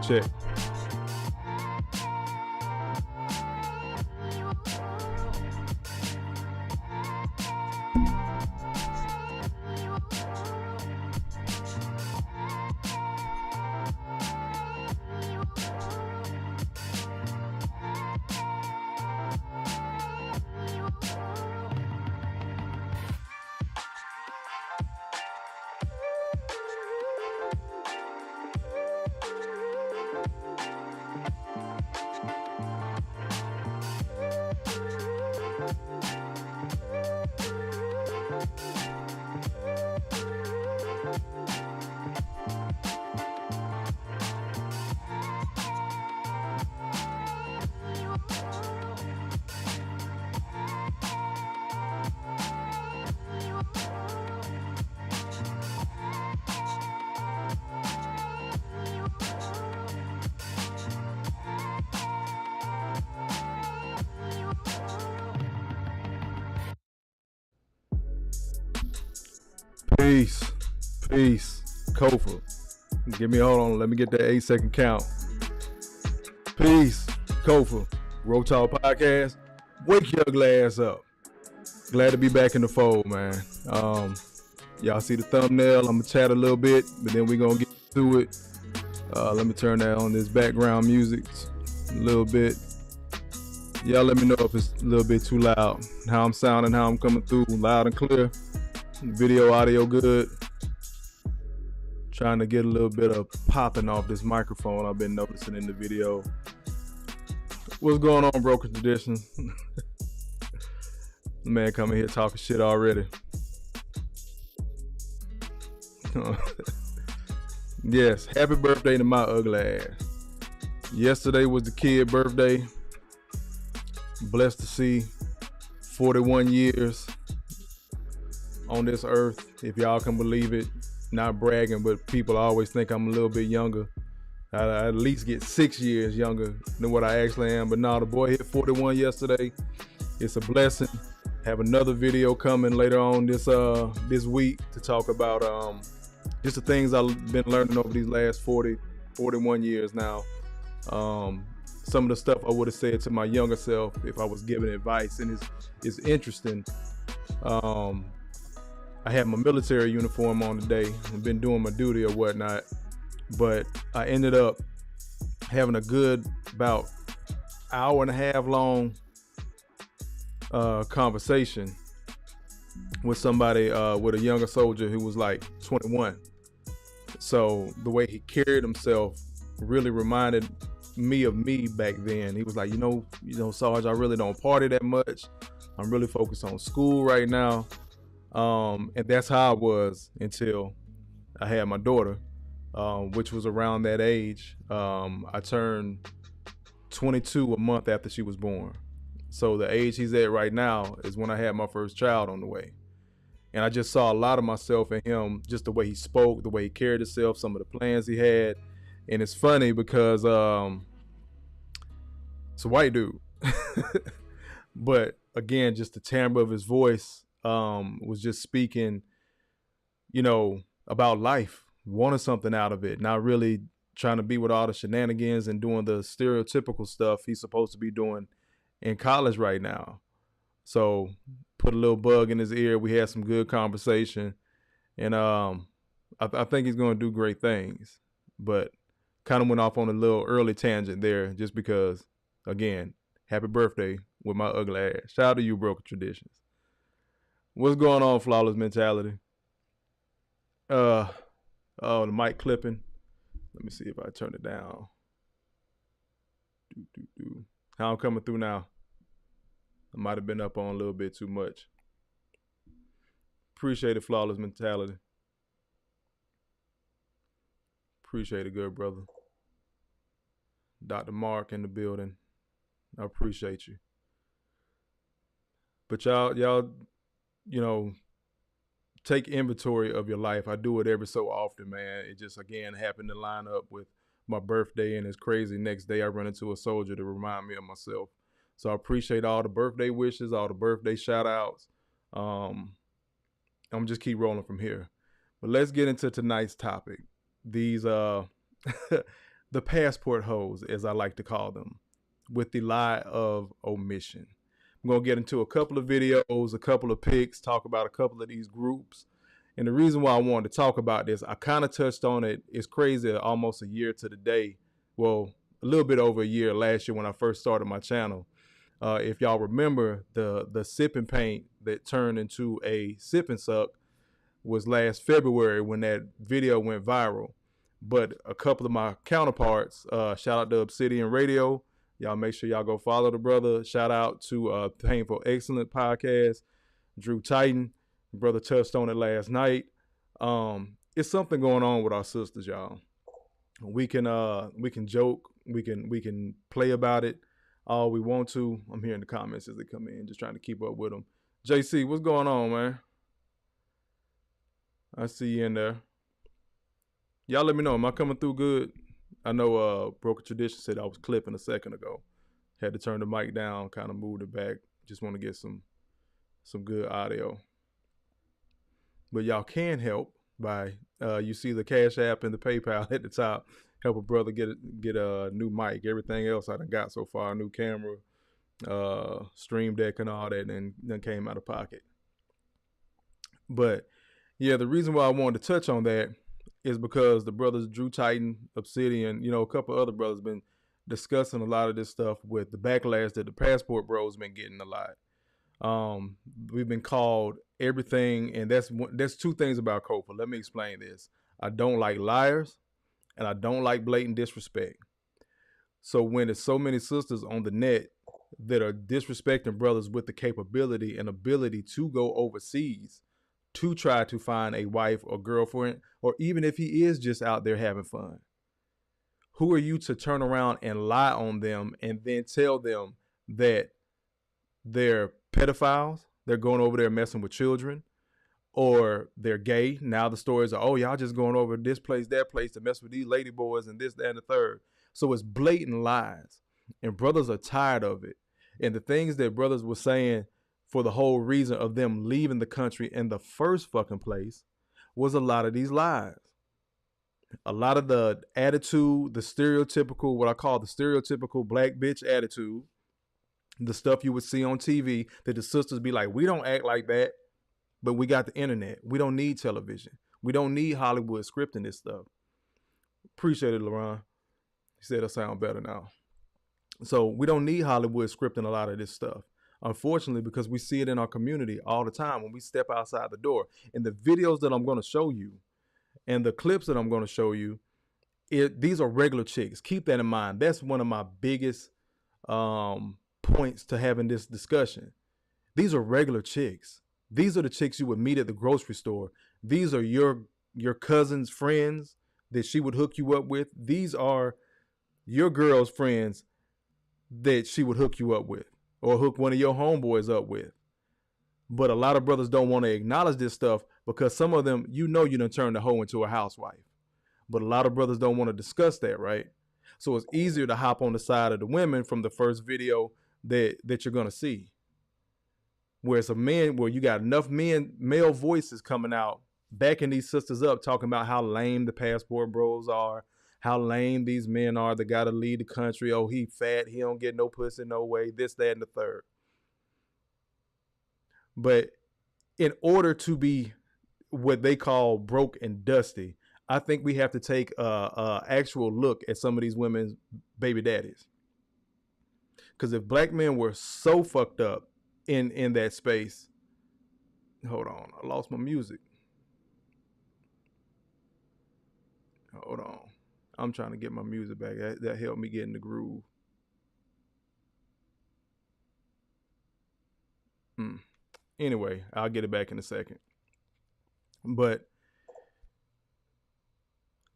Check. Peace. Kofa. Give me, hold on. Let me get that 8-second count. Peace. Kofa. G.R.O.W.T.H podcast. Wake your ugly ass up. Glad to be back in the fold, man. Y'all see the thumbnail. I'm going to chat a little bit, but then we're going to get to it. Let me turn that on, this background music a little bit. Y'all let me know if it's a little bit too loud. How I'm sounding, how I'm coming through, loud and clear. Video, audio good. Trying to get a little bit of popping off this microphone I've been noticing in the video. What's going on, Broken Tradition? Man coming here talking shit already. Yes, happy birthday to my ugly ass. Yesterday was the kid birthday. Blessed to see 41 years on this earth, if y'all can believe it. Not bragging, but people always think I'm a little bit younger. I at least get 6 years younger than what I actually am. But no, the boy hit 41 yesterday. It's a blessing. Have another video coming later on this week to talk about just the things I've been learning over these last 41 years now. Some of the stuff I would have said to my younger self if I was giving advice, and it's interesting. I had my military uniform on today and been doing my duty or whatnot, but I ended up having a good about hour and a half long conversation with somebody, with a younger soldier who was like 21. So the way he carried himself really reminded me of me back then. He was like, you know, Sarge, I really don't party that much. I'm really focused on school right now. And that's how I was until I had my daughter, which was around that age. I turned 22 a month after she was born. So the age he's at right now is when I had my first child on the way. And I just saw a lot of myself in him, just the way he spoke, the way he carried himself, some of the plans he had. And it's funny because it's a white dude. But again, just the timbre of his voice was just speaking, about life, wanting something out of it, not really trying to be with all the shenanigans and doing the stereotypical stuff he's supposed to be doing in college right now. So put a little bug in his ear. We had some good conversation, and I think he's going to do great things, but kind of went off on a little early tangent there just because, again, happy birthday with my ugly ass. Shout out to you, Broken Traditions. What's going on, Flawless Mentality? Oh, the mic clipping. Let me see if I turn it down. How I'm coming through now? I might have been up on a little bit too much. Appreciate it, Flawless Mentality. Appreciate it, good brother. Dr. Mark in the building. I appreciate you. But y'all, you know, take inventory of your life. I do it every so often, man. It just again happened to line up with my birthday, and it's crazy. Next day, I run into a soldier to remind me of myself. So I appreciate all the birthday wishes, all the birthday shout outs. I'm just keep rolling from here. But let's get into tonight's topic. These the passport hoes, as I like to call them, with the lie of omission. I'm gonna get into a couple of videos, a couple of pics, talk about a couple of these groups. And the reason why I wanted to talk about this, I kind of touched on it. It's crazy, almost a year to the day. Well, a little bit over a year last year when I first started my channel. If y'all remember, the sipping paint that turned into a sip and suck was last February when that video went viral. But a couple of my counterparts, shout out to Obsidian Radio. Y'all make sure y'all go follow the brother. Shout out to Painful Excellent Podcast. G.R.O.W.T.H. Brother touched on it last night. It's something going on with our sisters, y'all. We can joke, we can play about it all we want to. I'm hearing the comments as they come in, just trying to keep up with them. JC, what's going on, man? I see you in there. Y'all let me know. Am I coming through good? I know Broken Tradition said I was clipping a second ago. Had to turn the mic down, kind of moved it back. Just want to get some good audio. But y'all can help by you see the Cash App and the PayPal at the top. Help a brother get a new mic. Everything else I done got so far, a new camera, Stream Deck and all that, and then came out of pocket. But yeah, the reason why I wanted to touch on that is because the brothers G.R.O.W.T.H, Obsidian, you know, a couple other brothers been discussing a lot of this stuff with the backlash that the passport bros been getting a lot. We've been called everything, and that's two things about Kofa. Let me explain this. I don't like liars, and I don't like blatant disrespect. So when there's so many sisters on the net that are disrespecting brothers with the capability and ability to go overseas to try to find a wife or girlfriend, or even if he is just out there having fun, who are you to turn around and lie on them and then tell them that they're pedophiles, they're going over there messing with children, or they're gay? Now the stories are, oh, y'all just going over this place, that place to mess with these lady boys and this, that, and the third. So it's blatant lies, and brothers are tired of it. And the things that brothers were saying for the whole reason of them leaving the country in the first fucking place was a lot of these lies. A lot of the attitude, the stereotypical, what I call the stereotypical black bitch attitude, the stuff you would see on TV that the sisters be like, we don't act like that, but we got the internet. We don't need television. We don't need Hollywood scripting this stuff. Appreciate it, LaRon. He said I sound better now. So we don't need Hollywood scripting a lot of this stuff. Unfortunately, because we see it in our community all the time when we step outside the door. And the videos that I'm going to show you and the clips that I'm going to show you, these are regular chicks. Keep that in mind. That's one of my biggest points to having this discussion. These are regular chicks. These are the chicks you would meet at the grocery store. These are your cousin's friends that she would hook you up with. These are your girl's friends that she would hook you up with, or hook one of your homeboys up with. But a lot of brothers don't want to acknowledge this stuff because some of them, you done turned the hoe into a housewife. But a lot of brothers don't want to discuss that, right? So it's easier to hop on the side of the women from the first video that you're going to see. Where it's a man, where you got enough male voices coming out, backing these sisters up, talking about how lame the passport bros are, how lame these men are that got to lead the country. Oh, he fat, he don't get no pussy, no way, this, that, and the third. But in order to be what they call broke and dusty, I think we have to take a actual look at some of these women's baby daddies. Because if black men were so fucked up in that space, hold on, I lost my music. Hold on, I'm trying to get my music back. That helped me get in the groove. Anyway, I'll get it back in a second. But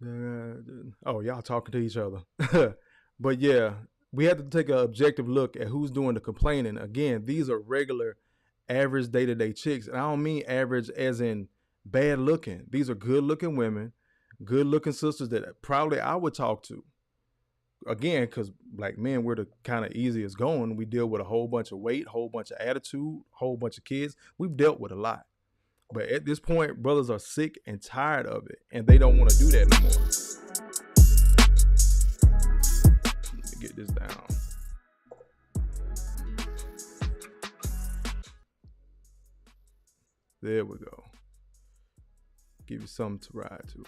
Oh, y'all talking to each other. But yeah, we have to take an objective look at who's doing the complaining. Again, these are regular, average day-to-day chicks. And I don't mean average as in bad looking. These are good looking women, good looking sisters that probably I would talk to. Again, because black men, we're the kind of easiest going. We deal with a whole bunch of weight, whole bunch of attitude, whole bunch of kids. We've dealt with a lot. But at this point, brothers are sick and tired of it, and they don't want to do that no more. Let me get this down. There we go. Give you something to ride to in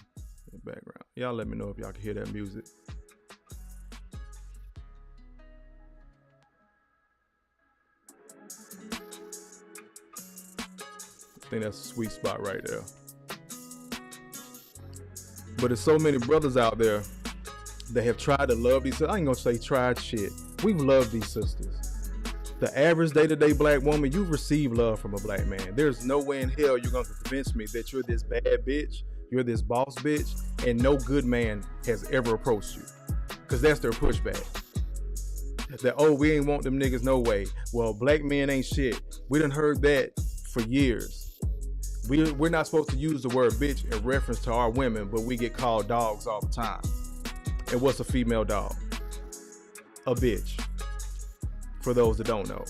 the background. Y'all let me know if y'all can hear that music. I think that's a sweet spot right there. But there's so many brothers out there that have tried to love these. I ain't gonna say tried shit. We've loved these sisters. The average day-to-day black woman, you've received love from a black man. There's no way in hell you're gonna convince me that you're this bad bitch, you're this boss bitch, and no good man has ever approached you. Because that's their pushback. That, oh, we ain't want them niggas no way. Well, black men ain't shit. We done heard that for years. We're not supposed to use the word bitch in reference to our women, but we get called dogs all the time. And what's a female dog? A bitch. For those that don't know.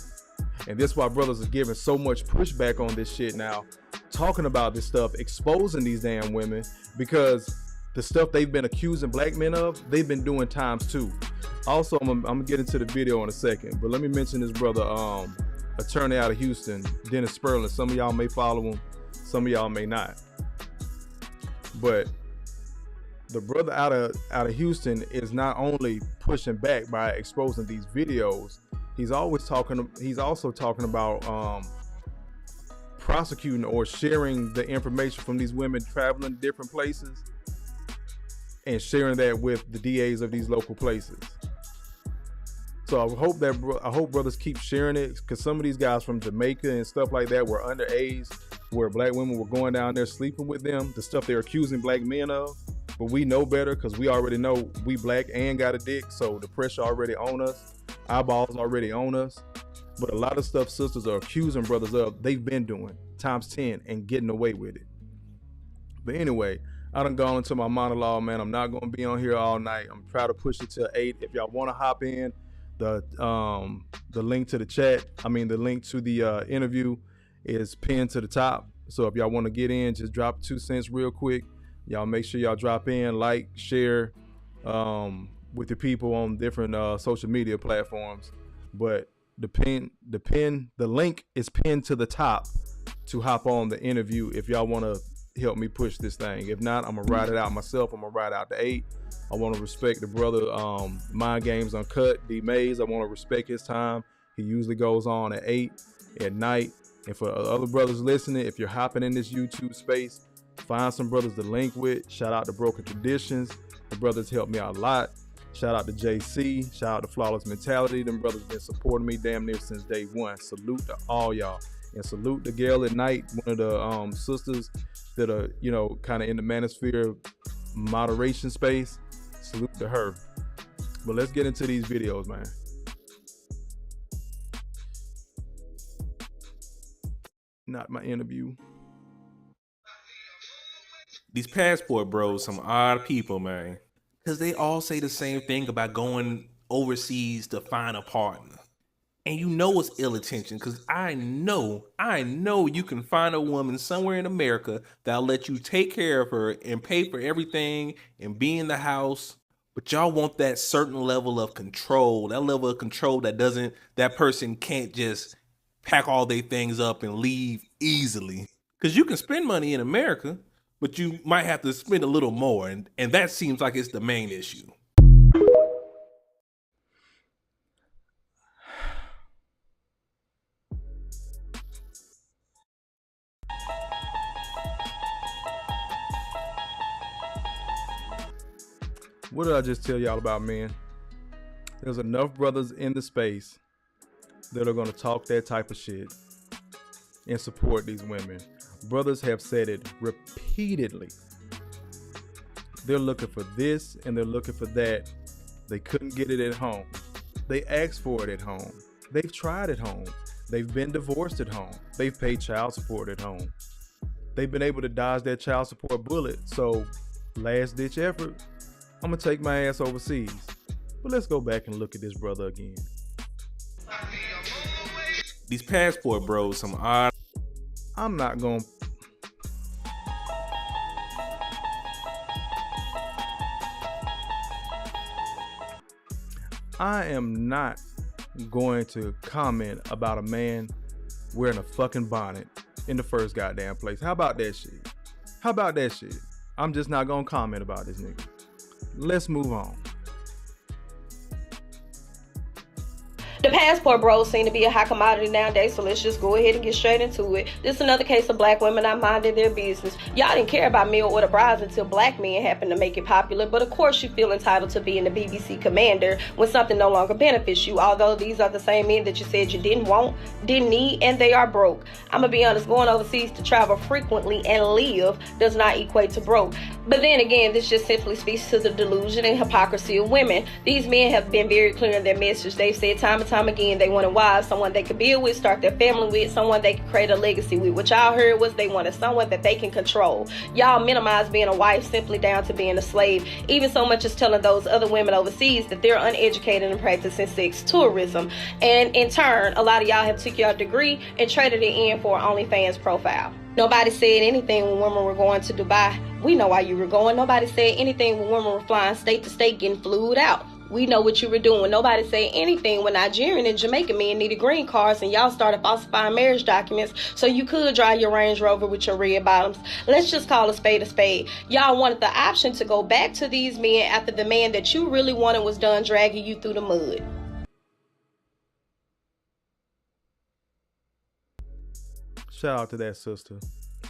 And that's why brothers are giving so much pushback on this shit now, talking about this stuff, exposing these damn women, because the stuff they've been accusing black men of, they've been doing times too. Also, I'm gonna get into the video in a second, but let me mention this brother, attorney out of Houston, Dennis Sperling. Some of y'all may follow him, some of y'all may not. But the brother out of Houston is not only pushing back by exposing these videos, he's also talking about prosecuting or sharing the information from these women traveling different places and sharing that with the DAs of these local places. So I hope brothers keep sharing it, because some of these guys from Jamaica and stuff like that were underage, where black women were going down there sleeping with them, the stuff they're accusing black men of. But we know better, because we already know we black and got a dick, so the pressure already on us, eyeballs already on us. But a lot of stuff sisters are accusing brothers of, they've been doing times 10 and getting away with it. But anyway, I done gone into my monologue, man. I'm not gonna be on here all night. I'm trying to push it to 8. If y'all want to hop in, the link to the chat, the link to the interview is pinned to the top. So if y'all want to get in, just drop 2 cents real quick. Y'all make sure y'all drop in, like, share with your people on different social media platforms. But the link is pinned to the top to hop on the interview if y'all want to help me push this thing. If not, I'm gonna ride it out myself. I'm gonna ride out to 8. I want to respect the brother, Mind Games Uncut, D Mays. I want to respect his time. He usually goes on at 8 at night. And for other brothers listening, if you're hopping in this YouTube space, find some brothers to link with. Shout out to Broken Traditions. The brothers helped me out a lot. Shout out to JC. Shout out to Flawless Mentality. Them brothers been supporting me damn near since day one. Salute to all y'all. And salute to Gail at Night, one of the sisters that are, kind of in the manosphere moderation space. Salute to her. But let's get into these videos, man. Not my interview. These passport bros, some odd people, man. Because they all say the same thing about going overseas to find a partner. And you know it's ill intention, because I know you can find a woman somewhere in America that'll let you take care of her and pay for everything and be in the house. But y'all want that certain level of control, that level of control that person can't just pack all their things up and leave easily. Because you can spend money in America, but you might have to spend a little more. And that seems like it's the main issue. What did I just tell y'all about, men? There's enough brothers in the space that are going to talk that type of shit and support these women. Brothers have said it repeatedly. They're looking for this and they're looking for that. They couldn't get it at home. They asked for it at home. They've tried at home. They've been divorced at home. They've paid child support at home. They've been able to dodge that child support bullet. So, last ditch effort, I'm gonna take my ass overseas. But let's go back and look at this brother again. These passport bros, some odd. I'm not gonna. I am not going to comment about a man wearing a fucking bonnet in the first goddamn place. How about that shit? How about that shit? I'm just not gonna comment about this nigga. Let's move on. The passport bros seem to be a hot commodity nowadays, so let's just go ahead and get straight into it. This is another case of black women not minding their business. Y'all didn't care about meal order brides until black men happened to make it popular, but of course you feel entitled to being the BBC commander when something no longer benefits you, although these are the same men that you said you didn't want, didn't need, and they are broke. I'm gonna be honest, going overseas to travel frequently and live does not equate to broke. But then again, this just simply speaks to the delusion and hypocrisy of women. These men have been very clear in their message. They've said time and time again they wanted wives, someone they could build with, start their family with, someone they could create a legacy with. What y'all heard was they wanted someone that they can control. Y'all minimize being a wife simply down to being a slave, even so much as telling those other women overseas that they're uneducated and practicing sex tourism. And in turn, a lot of y'all have took your degree and traded it in for an OnlyFans profile. Nobody said anything when women were going to Dubai. We know why you were going. Nobody said anything when women were flying state to state getting flued out. We know what you were doing. Nobody said anything when Nigerian and Jamaican men needed green cards and y'all started falsifying marriage documents so you could drive your Range Rover with your red bottoms. Let's just call a spade a spade. Y'all wanted the option to go back to these men after the man that you really wanted was done dragging you through the mud. Shout out to that sister.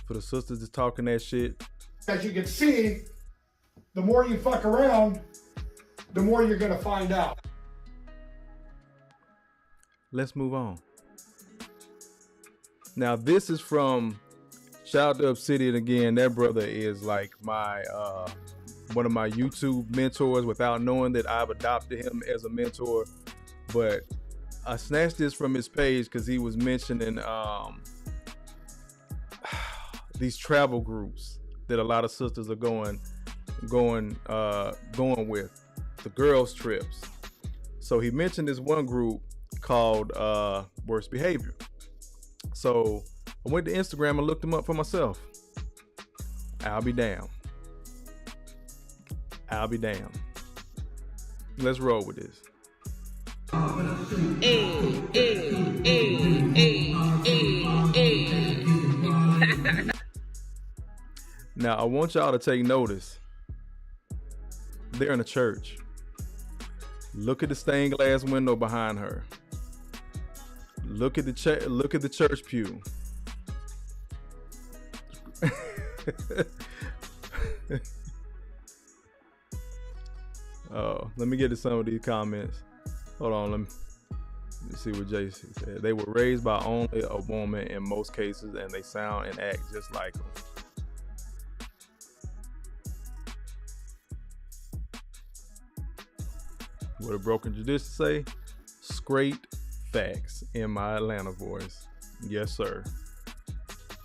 For the sisters that's talking that shit. As you can see, the more you fuck around, the more you're gonna find out. Let's move on. Now this is from shout out to Obsidian again. That brother is like my one of my YouTube mentors without knowing that I've adopted him as a mentor. But I snatched this from his page because he was mentioning these travel groups that a lot of sisters are going with, the girls trips. So he mentioned this one group called Worst Behavior. So I went to Instagram and looked them up for myself. I'll be damned. Let's roll with this. Now I want y'all to take notice. They're in a church. Look at the stained glass window behind her. Look at the church pew. Oh, let me get to some of these comments. Hold on, let me see what JC said. They were raised by only a woman in most cases, and they sound and act just like them. What a broken tradition say? Straight facts in my Atlanta voice. Yes, sir.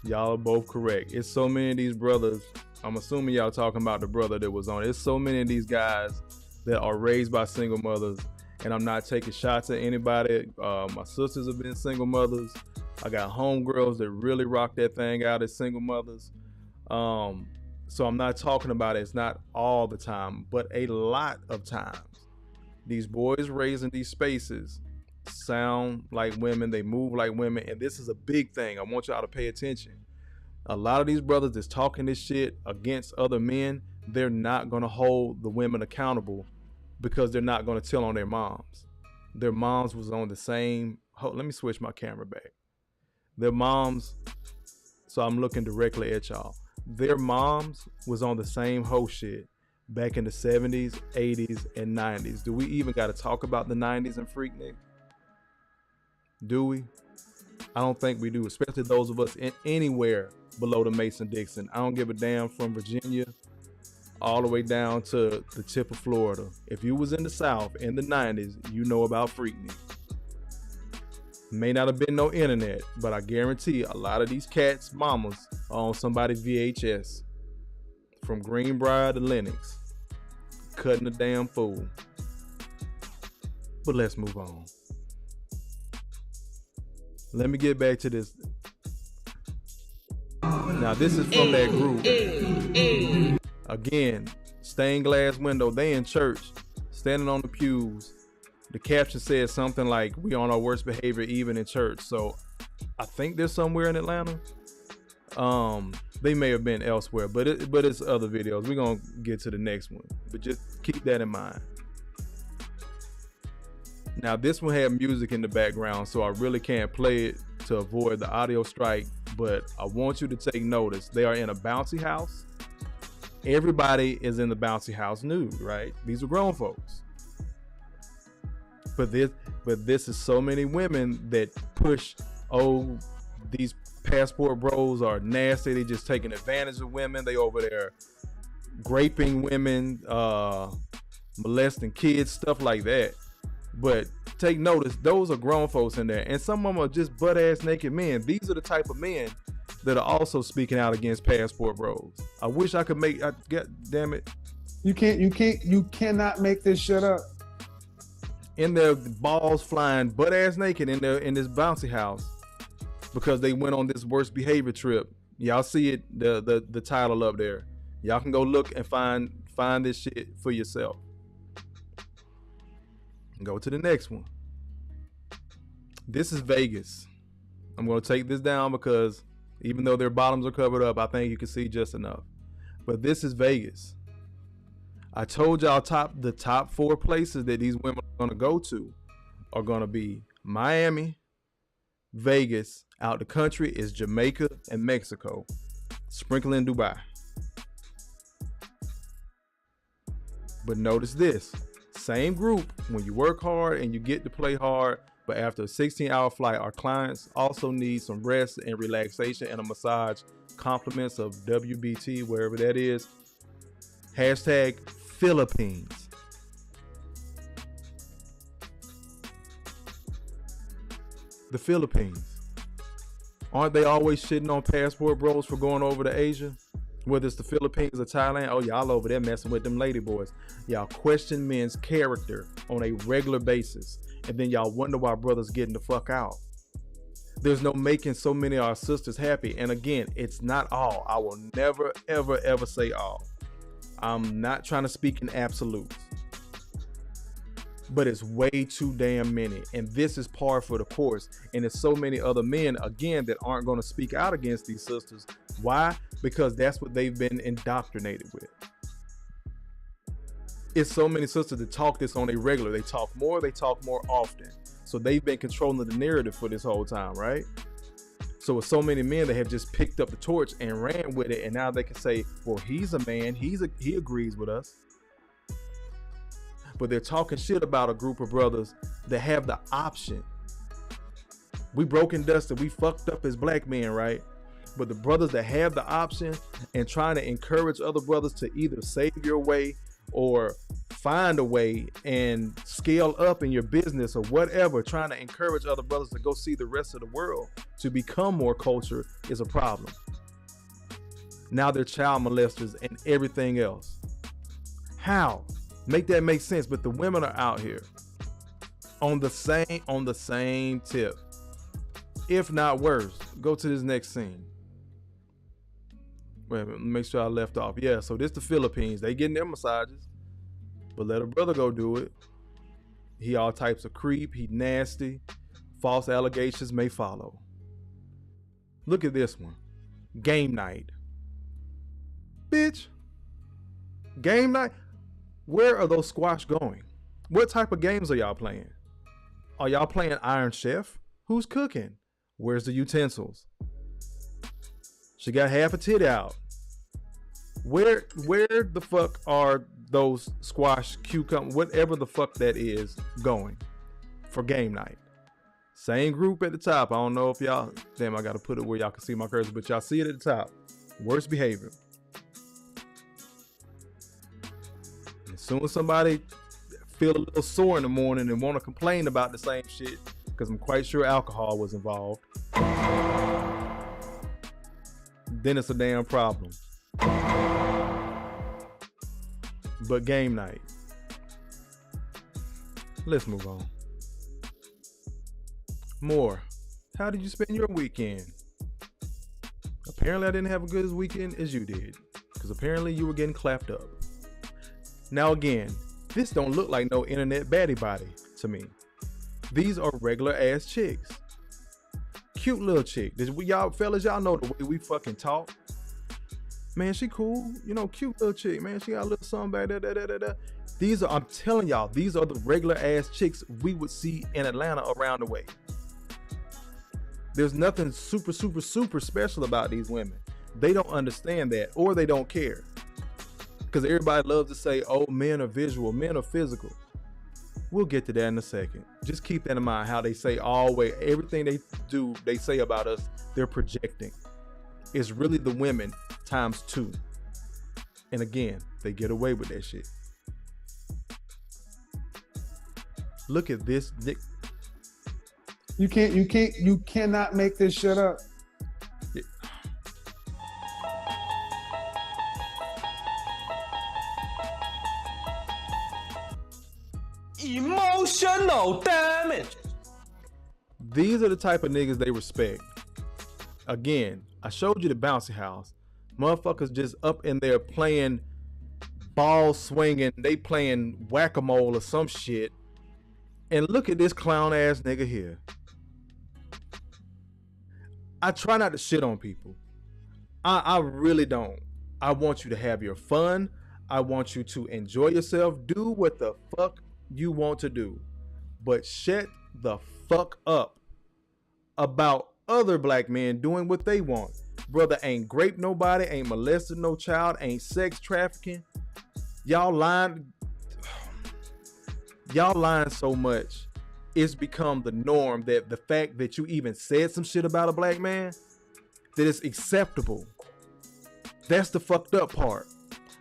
Y'all are both correct. It's so many of these brothers. I'm assuming y'all talking about the brother that was on. It's so many of these guys that are raised by single mothers, and I'm not taking shots at anybody. My sisters have been single mothers. I got homegirls that really rock that thing out as single mothers. So I'm not talking about it. It's not all the time, but a lot of times. These boys raised in these spaces sound like women, they move like women, and this is a big thing. I want y'all to pay attention. A lot of these brothers that's talking this shit against other men, they're not gonna hold the women accountable because they're not gonna tell on their moms. Their moms was on the same, let me switch my camera back. Their moms, so I'm looking directly at y'all. Their moms was on the same Heaux shit back in the 70s, 80s, and 90s. Do we even got to talk about the 90s and Freaknik? Do we? I don't think we do, especially those of us in anywhere below the Mason-Dixon. I don't give a damn from Virginia all the way down to the tip of Florida. If you was in the South in the 90s, you know about Freaknik. May not have been no internet, but I guarantee a lot of these cats' mamas are on somebody's VHS. From Greenbrier to Lennox. Cutting a damn fool. But let's move on. Let me get back to this. Now this is from that group. Again, stained glass window. They in church, standing on the pews. The caption says something like, "We on our worst behavior even in church." So I think they're somewhere in Atlanta. They may have been elsewhere, but it's other videos. We're gonna get to the next one, but just keep that in mind. Now this one had music in the background, so I really can't play it to avoid the audio strike, but I want you to take notice. They are in a bouncy house. Everybody is in the bouncy house nude, right? These are grown folks. But this is so many women that push, oh, these passport bros are nasty. They just taking advantage of women. They over there raping women, molesting kids, stuff like that. But take notice, those are grown folks in there, and some of them are just butt-ass naked men. These are the type of men that are also speaking out against passport bros. I wish I could make. God damn it! You cannot make this shit up. In their balls flying, butt-ass naked in this bouncy house because they went on this worst behavior trip. Y'all see it, the title up there. Y'all can go look and find this shit for yourself. Go to the next one. This is Vegas. I'm going to take this down because even though their bottoms are covered up, I think you can see just enough. But this is Vegas. I told y'all the top 4 places that these women are going to go to are going to be Miami, Vegas. Out the country is Jamaica and Mexico. Sprinkling Dubai. But notice this. Same group, when you work hard and you get to play hard, but after a 16-hour flight, our clients also need some rest and relaxation and a massage. Compliments of W.B.T, wherever that is. Hashtag Philippines. The Philippines. Aren't they always shitting on passport bros for going over to Asia? Whether it's the Philippines or Thailand, oh, y'all over there messing with them lady boys. Y'all question men's character on a regular basis. And then y'all wonder why brothers getting the fuck out. There's no making so many of our sisters happy. And again, it's not all. I will never, ever, ever say all. I'm not trying to speak in absolutes. But it's way too damn many. And this is par for the course. And there's so many other men, again, that aren't going to speak out against these sisters. Why? Because that's what they've been indoctrinated with. It's so many sisters that talk this on a regular. They talk more often. So they've been controlling the narrative for this whole time, right? So with so many men that have just picked up the torch and ran with it, and now they can say, well, he's a man, he agrees with us. But they're talking shit about a group of brothers that have the option. We broke and dusted, we fucked up as black men, right? But the brothers that have the option and trying to encourage other brothers to either save your way or find a way and scale up in your business or whatever, trying to encourage other brothers to go see the rest of the world, to become more culture, is a problem. Now they're child molesters and everything else. How? Make that make sense. But the women are out here on the same tip, if not worse. Go to this next scene. Wait a minute, make sure I left off. Yeah, so this the Philippines. They getting their massages, but let a brother go do it. He all types of creep. He nasty. False allegations may follow. Look at this one. Game night. Bitch. Game night? Where are those squash going? What type of games are y'all playing? Are y'all playing Iron Chef? Who's cooking? Where's the utensils? She got half a titty out. Where the fuck are those squash, cucumber, whatever the fuck that is, going for game night? Same group at the top. I don't know if y'all, damn, I gotta put it where y'all can see my cursor, but y'all see it at the top. Worst behavior. soon as somebody feel a little sore in the morning and want to complain about the same shit, because I'm quite sure alcohol was involved, then it's a damn problem. But game night. Let's move on. More. How did you spend your weekend? Apparently I didn't have a good weekend as you did, because apparently you were getting clapped up. Now again, this don't look like no internet baddie body to me. These are regular ass chicks. Cute little chick. Y'all fellas, y'all know the way we fucking talk. Man, she cool. You know, cute little chick, man. She got a little something back there. These are, I'm telling y'all, these are the regular ass chicks we would see in Atlanta around the way. There's nothing super special about these women. They don't understand that, or they don't care. Because everybody loves to say, oh, men are visual, men are physical. We'll get to that in a second. Just keep that in mind, how they say always, everything they do, they say about us, they're projecting. It's really the women times 2. And again, they get away with that shit. Look at this. You cannot make this shit up. Yeah. Emotional damage. These are the type of niggas they respect. Again, I showed you the Bouncy House. Motherfuckers just up in there playing ball swinging. They playing whack-a-mole or some shit. And look at this clown ass nigga here. I try not to shit on people. I really don't. I want you to have your fun. I want you to enjoy yourself. Do what the fuck you want to do. But shut the fuck up about other black men doing what they want. Brother ain't raped nobody, ain't molested no child, ain't sex trafficking. Y'all lying so much. It's become the norm that the fact that you even said some shit about a black man, that it's acceptable. That's the fucked up part.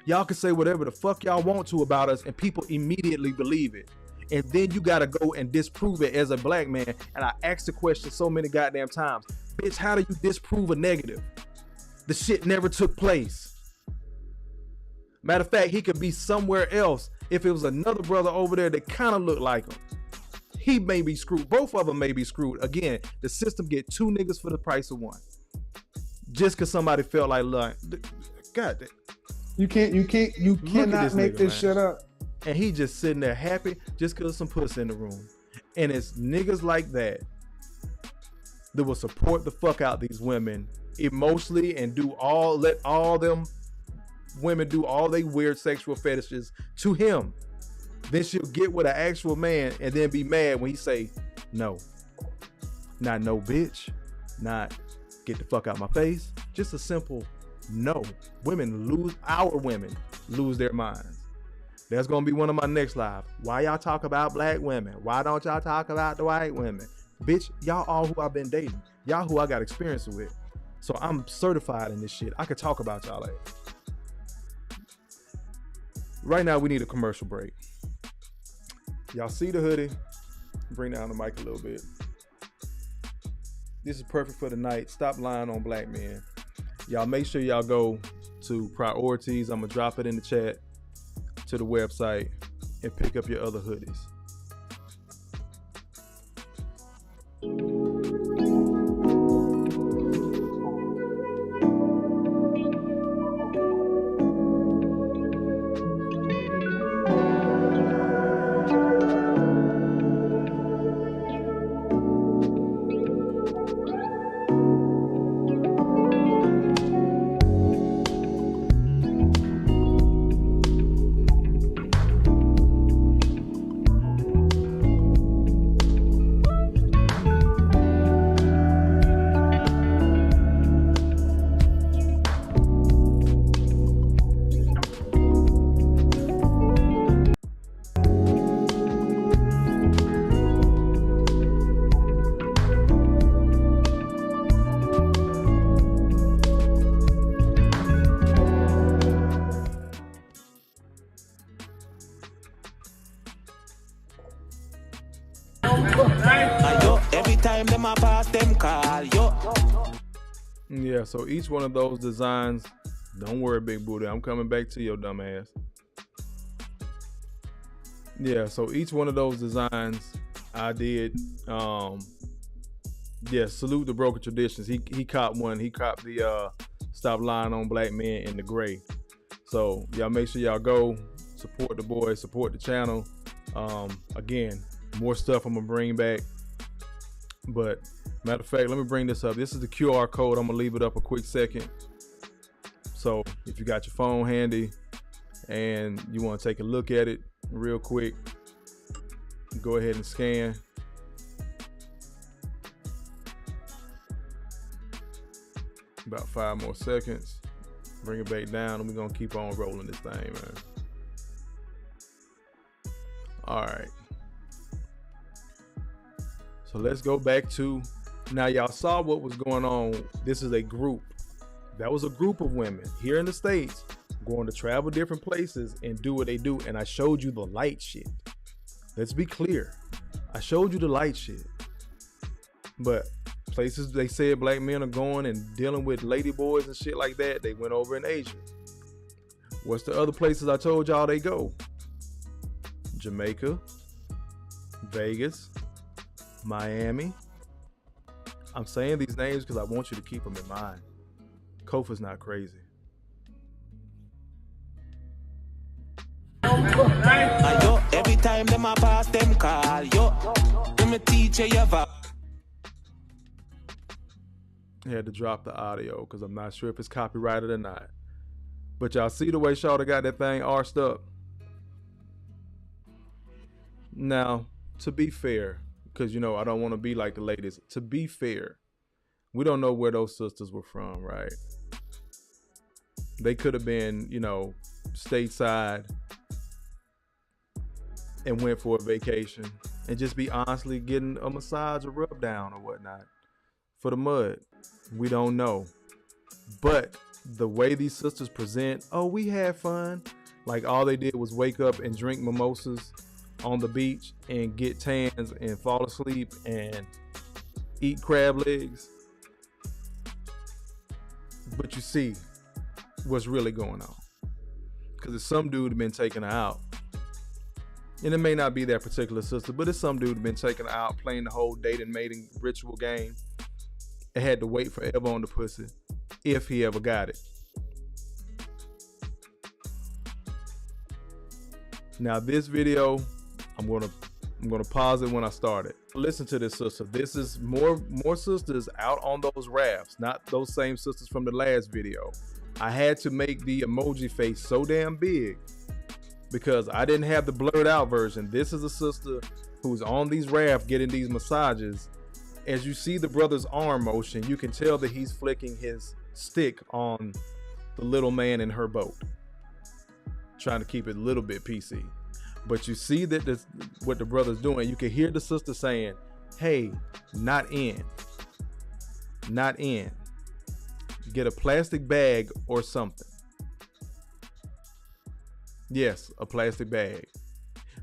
Y'all can say whatever the fuck y'all want to about us and people immediately believe it. And then you gotta go and disprove it as a black man. And I asked the question so many goddamn times. Bitch, how do you disprove a negative? The shit never took place. Matter of fact, he could be somewhere else if it was another brother over there that kind of looked like him. He may be screwed. Both of them may be screwed. Again, the system get 2 niggas for the price of 1. Just because somebody felt like, God damn. You cannot make this shit up. And he just sitting there happy just because some pussy in the room. And it's niggas like that that will support the fuck out these women emotionally and let all them women do all they weird sexual fetishes to him. Then she'll get with an actual man and then be mad when he say no. Not no bitch. Not get the fuck out my face. Just a simple no. Our women lose their minds. That's gonna be one of my next live. Why y'all talk about black women? Why don't y'all talk about the white women? Bitch, y'all all who I've been dating. Y'all who I got experience with. So I'm certified in this shit. I could talk about y'all later. Right now we need a commercial break. Y'all see the hoodie? Bring down the mic a little bit. This is perfect for the night. Stop lying on black men. Y'all make sure y'all go to priorities. I'm gonna drop it in the chat to the website and pick up your other hoodies. Yeah, so each one of those designs, don't worry, big booty, I'm coming back to your dumb ass. Yeah, so each one of those designs I did, salute the broken traditions. He copped one. He copped the Stop Lying on Black Men in the gray. So y'all make sure y'all go support the boy, support the channel. Again, more stuff I'm gonna bring back. But matter of fact, let me bring this up. This is the QR code. I'm gonna leave it up a quick second. So if you got your phone handy and you want to take a look at it real quick, go ahead and scan. About 5 more seconds. Bring it back down and we're gonna keep on rolling this thing, man. All right. So let's go back to, now y'all saw what was going on. This is a group. That was a group of women here in the States going to travel different places and do what they do. And I showed you the light shit. Let's be clear. I showed you the light shit. But places they said black men are going and dealing with lady boys and shit like that, they went over in Asia. What's the other places I told y'all they go? Jamaica, Vegas, Miami. I'm saying these names because I want you to keep them in mind. Kofa's not crazy. Yo, every time them a pass them call, yo, them a teacher you have. I had to drop the audio because I'm not sure if it's copyrighted or not. But y'all see the way Shawty got that thing arsed up? Now, to be fair, because you know I don't want to be like the ladies. To be fair, we don't know where those sisters were from, right? They could have been, you know, stateside and went for a vacation and just be honestly getting a massage or rub down or whatnot for the mud. We don't know. But the way these sisters present, oh, we had fun. Like all they did was wake up and drink mimosas on the beach and get tans and fall asleep and eat crab legs. But you see what's really going on. Because it's some dude been taking her out. And it may not be that particular sister, but it's some dude been taking her out, playing the whole dating mating ritual game. And had to wait forever on the pussy if he ever got it. Now this video, I'm gonna pause it when I start it. Listen to this sister. This is more sisters out on those rafts, not those same sisters from the last video. I had to make the emoji face so damn big because I didn't have the blurred out version. This is a sister who's on these rafts getting these massages. As you see the brother's arm motion, you can tell that he's flicking his stick on the little man in her boat, trying to keep it a little bit PC. But you see that this, what the brother's doing. You can hear the sister saying, hey, not in. Not in. Get a plastic bag or something. Yes, a plastic bag.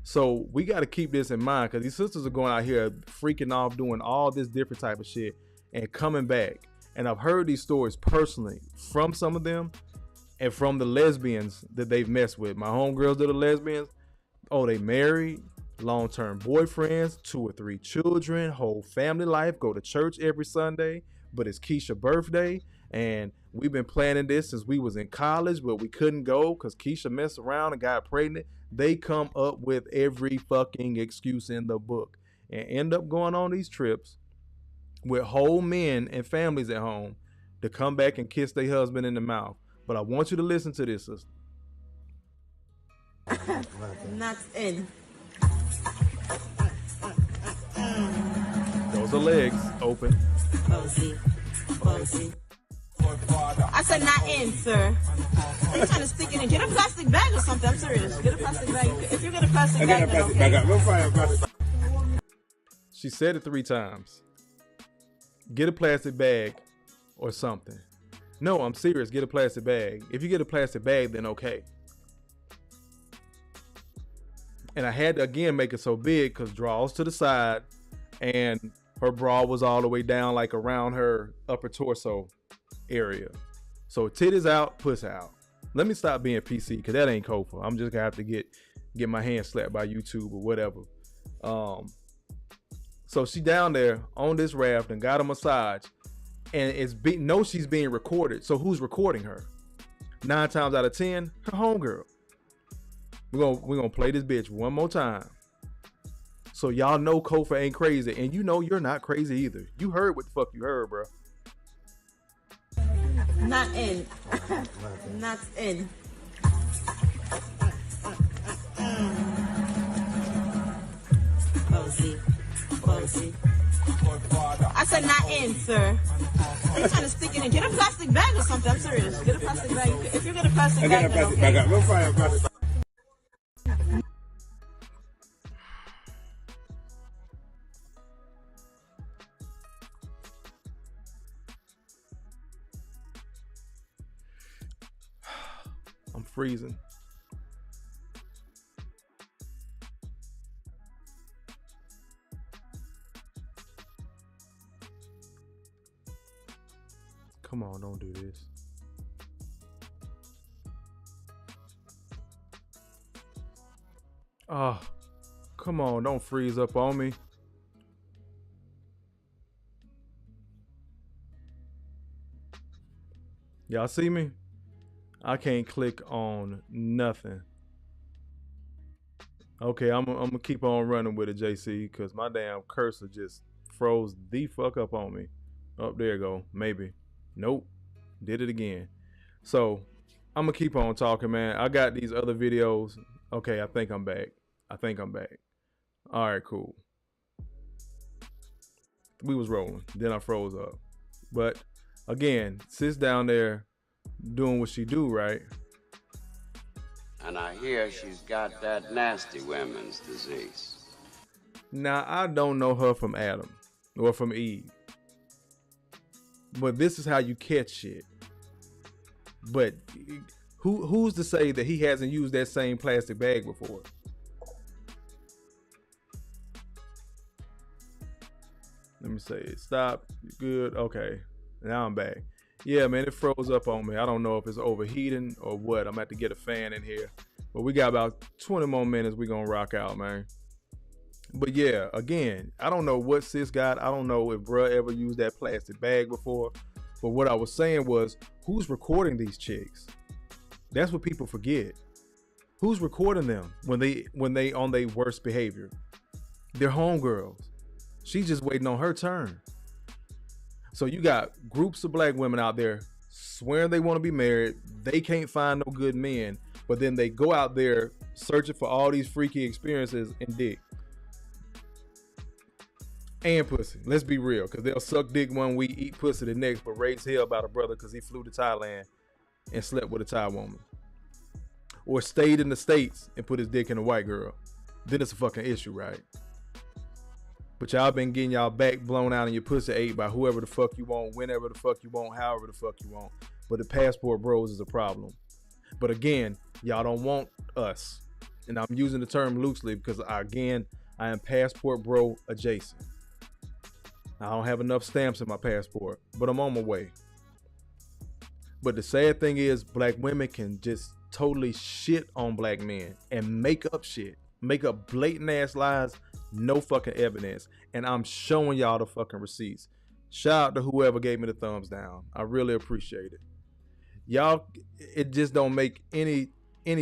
So we got to keep this in mind because these sisters are going out here freaking off, doing all this different type of shit and coming back. And I've heard these stories personally from some of them and from the lesbians that they've messed with. My homegirls that are lesbians, oh, they married, long-term boyfriends, 2 or 3 children, whole family life, go to church every Sunday, but it's Keisha's birthday. And we've been planning this since we was in college, but we couldn't go because Keisha messed around and got pregnant. They come up with every fucking excuse in the book and end up going on these trips with whole men and families at home to come back and kiss their husband in the mouth. But I want you to listen to this, sister. Not in. Those are legs open. Bouncy. Bouncy. I said not in, sir. Are you trying to stick it in? Get a plastic bag or something. I'm serious. Get a plastic bag. If you get a plastic bag, then okay. She said it 3 times. Get a plastic bag or something. No, I'm serious. Get a plastic bag. If you get a plastic bag, then okay. And I had to again make it so big because draws to the side and her bra was all the way down like around her upper torso. area. So titties out, puss out. Let me stop being PC because that ain't Kofa. I'm just gonna have to get my hand slapped by YouTube or whatever. So she down there on this raft and got a massage, and she's being recorded. So who's recording her? 9 times out of 10, her homegirl. We're gonna play this bitch one more time. So y'all know Kofa ain't crazy, and you know you're not crazy either. You heard what the fuck you heard, bro. Not in. Not in. Bouncy. I said not in, sir. You're trying to stick it in. Get a plastic bag or something. I'm serious. Get a plastic bag. If you get a plastic bag, then okay. We'll find a plastic bag. I'm freezing. Come on, don't do this. Oh, come on, don't freeze up on me. Y'all see me? I can't click on nothing. Okay, I'm gonna keep on running with it, JC, because my damn cursor just froze the fuck up on me. Oh, there you go. Maybe. Nope. Did it again. So I'm gonna keep on talking, man. I got these other videos. Okay, I think I'm back. All right, cool. We was rolling. Then I froze up. But again, sis down there doing what she do, right? And I hear she's got that nasty women's disease. Now, I don't know her from Adam or from Eve. But this is how you catch shit. But who's to say that he hasn't used that same plastic bag before? Let me say it. Stop. Good. Okay. Now I'm back. Yeah, man, it froze up on me. I don't know if it's overheating or what. I'm gonna have to get a fan in here. But we got about 20 more minutes. We're gonna rock out, man. But yeah, again, I don't know what sis got. I don't know if bruh ever used that plastic bag before. But what I was saying was, who's recording these chicks? That's what people forget. Who's recording them when they on their worst behavior? They're homegirls. She's just waiting on her turn. So you got groups of black women out there swearing they want to be married. They can't find no good men, but then they go out there searching for all these freaky experiences and dick. And pussy. Let's be real, because they'll suck dick one week, eat pussy the next, but raise hell about a brother because he flew to Thailand and slept with a Thai woman. Or stayed in the States and put his dick in a white girl. Then it's a fucking issue, right? But y'all been getting y'all back blown out and your pussy ate by whoever the fuck you want, whenever the fuck you want, however the fuck you want. But the passport bros is a problem. But again, y'all don't want us. And I'm using the term loosely because, again, I am passport bro adjacent. I don't have enough stamps in my passport, but I'm on my way. But the sad thing is, black women can just totally shit on black men and make up shit. Make up blatant ass lies, no fucking evidence. And I'm showing y'all the fucking receipts. Shout out to whoever gave me the thumbs down. I really appreciate it. Y'all, it just don't make any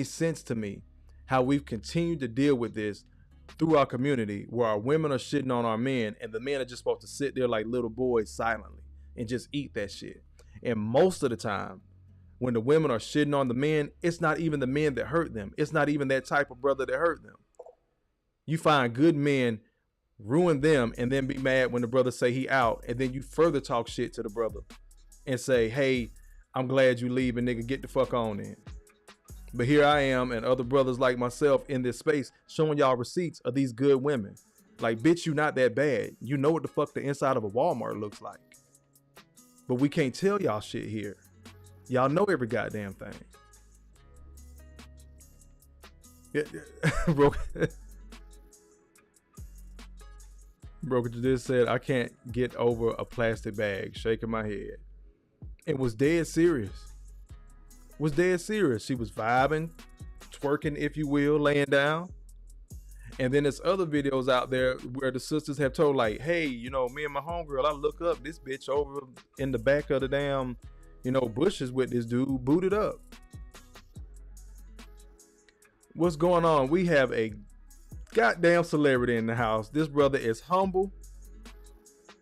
sense to me how we've continued to deal with this through our community, where our women are shitting on our men and the men are just supposed to sit there like little boys silently and just eat that shit. And most of the time, when the women are shitting on the men, it's not even the men that hurt them. It's not even that type of brother that hurt them. You find good men, ruin them, and then be mad when the brother say he out, and then you further talk shit to the brother and say, hey, I'm glad you leaving, nigga, get the fuck on in. But here I am and other brothers like myself in this space showing y'all receipts of these good women. Like, bitch, you not that bad. You know what the fuck the inside of a Walmart looks like. But we can't tell y'all shit here. Y'all know every goddamn thing. Yeah. Broker just said, I can't get over a plastic bag. Shaking my head. and was dead serious. She was vibing, twerking, if you will, laying down. And then there's other videos out there where the sisters have told, like, hey, you know, me and my homegirl, I look up, this bitch over in the back of the damn, you know, bushes with this dude booted up. What's going on? We have a goddamn celebrity in the house. This brother is humble,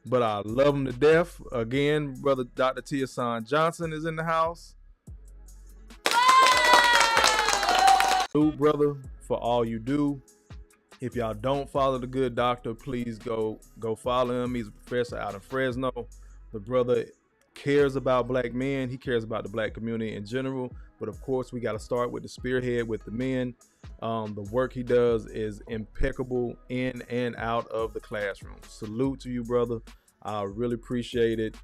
but I love him to death. Again, brother Dr. T.S. Johnson is in the house. Salute, brother, for all you do. If y'all don't follow the good doctor, please go follow him. He's a professor out in Fresno. The brother cares about black men. He cares about the black community in general. But of course, we got to start with the spearhead with the men. The work he does is impeccable in and out of the classroom. Salute to you, brother. I really appreciate it.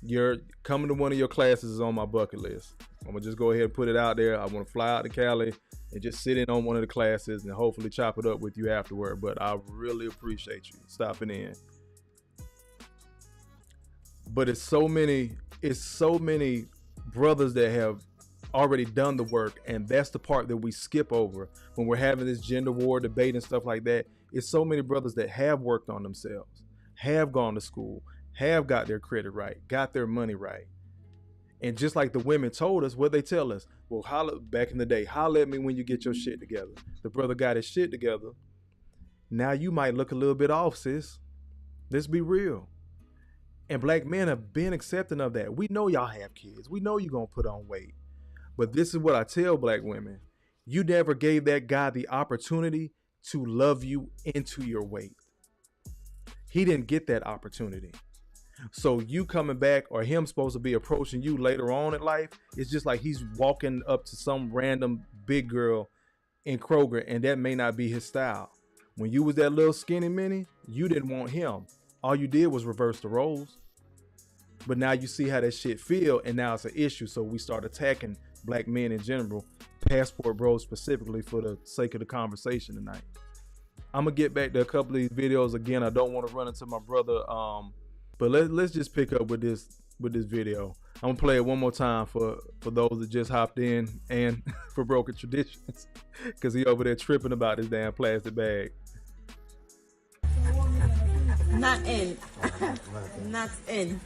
You're coming to one of your classes is on my bucket list. I'm gonna just go ahead and put it out there. I want to fly out to Cali and just sit in on one of the classes and hopefully chop it up with you afterward. But I really appreciate you stopping in. But it's so many brothers that have already done the work, and that's the part that we skip over when we're having this gender war debate and stuff like that. It's so many brothers that have worked on themselves, have gone to school, have got their credit right, got their money right. And just like the women told us, what they tell us, well, holla, back in the day, holla at me when you get your shit together. The brother got his shit together. Now you might look a little bit off, sis. Let's be real. And black men have been accepting of that. We know y'all have kids. We know you're going to put on weight. But this is what I tell black women. You never gave that guy the opportunity to love you into your weight. He didn't get that opportunity. So you coming back or him supposed to be approaching you later on in life, it's just like he's walking up to some random big girl in Kroger, and that may not be his style. When you was that little skinny mini, you didn't want him. All you did was reverse the roles. But now you see how that shit feel, and now it's an issue. So we start attacking black men in general, passport bros specifically, for the sake of the conversation tonight. I'm gonna get back to a couple of these videos again. I don't want to run into my brother, but let's just pick up with this video. I'm gonna play it one more time for those that just hopped in and for Broken Traditions, because he over there tripping about his damn plastic bag. Not in. Not in.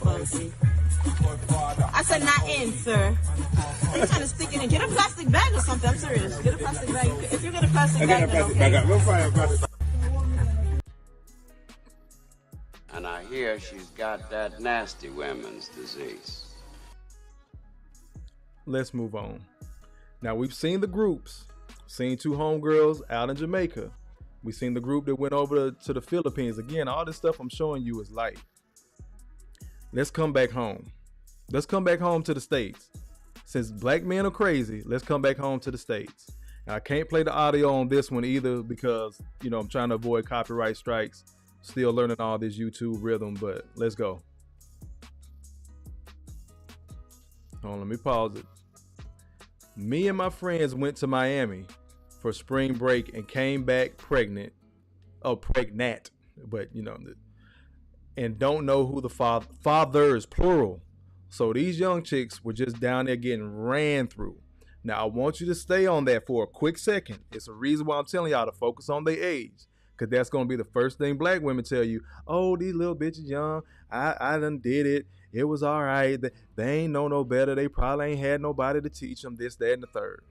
Bouncy. I said not in, sir. Are you trying to stick it in? Get a plastic bag or something. I'm serious. Get a plastic bag. If you get a plastic bag, then okay. And I hear she's got that nasty women's disease. Let's move on. Now, we've seen the groups. Seen two homegirls out in Jamaica. We've seen the group that went over to the Philippines. Again, all this stuff I'm showing you is light. Let's come back home. Let's come back home to the States. Since black men are crazy, let's come back home to the States. And I can't play the audio on this one either because, you know, I'm trying to avoid copyright strikes. Still learning all this YouTube rhythm, but let's go. Hold on, let me pause it. Me and my friends went to Miami for spring break and came back pregnant, but you know, and don't know who the fathers, plural. So these young chicks were just down there getting ran through. Now I want you to stay on that for a quick second. It's a reason why I'm telling y'all to focus on their age, because that's going to be the first thing black women tell you. Oh, these little bitches young. I done did it. It was all right. They ain't know no better. They probably ain't had nobody to teach them this, that, and the third.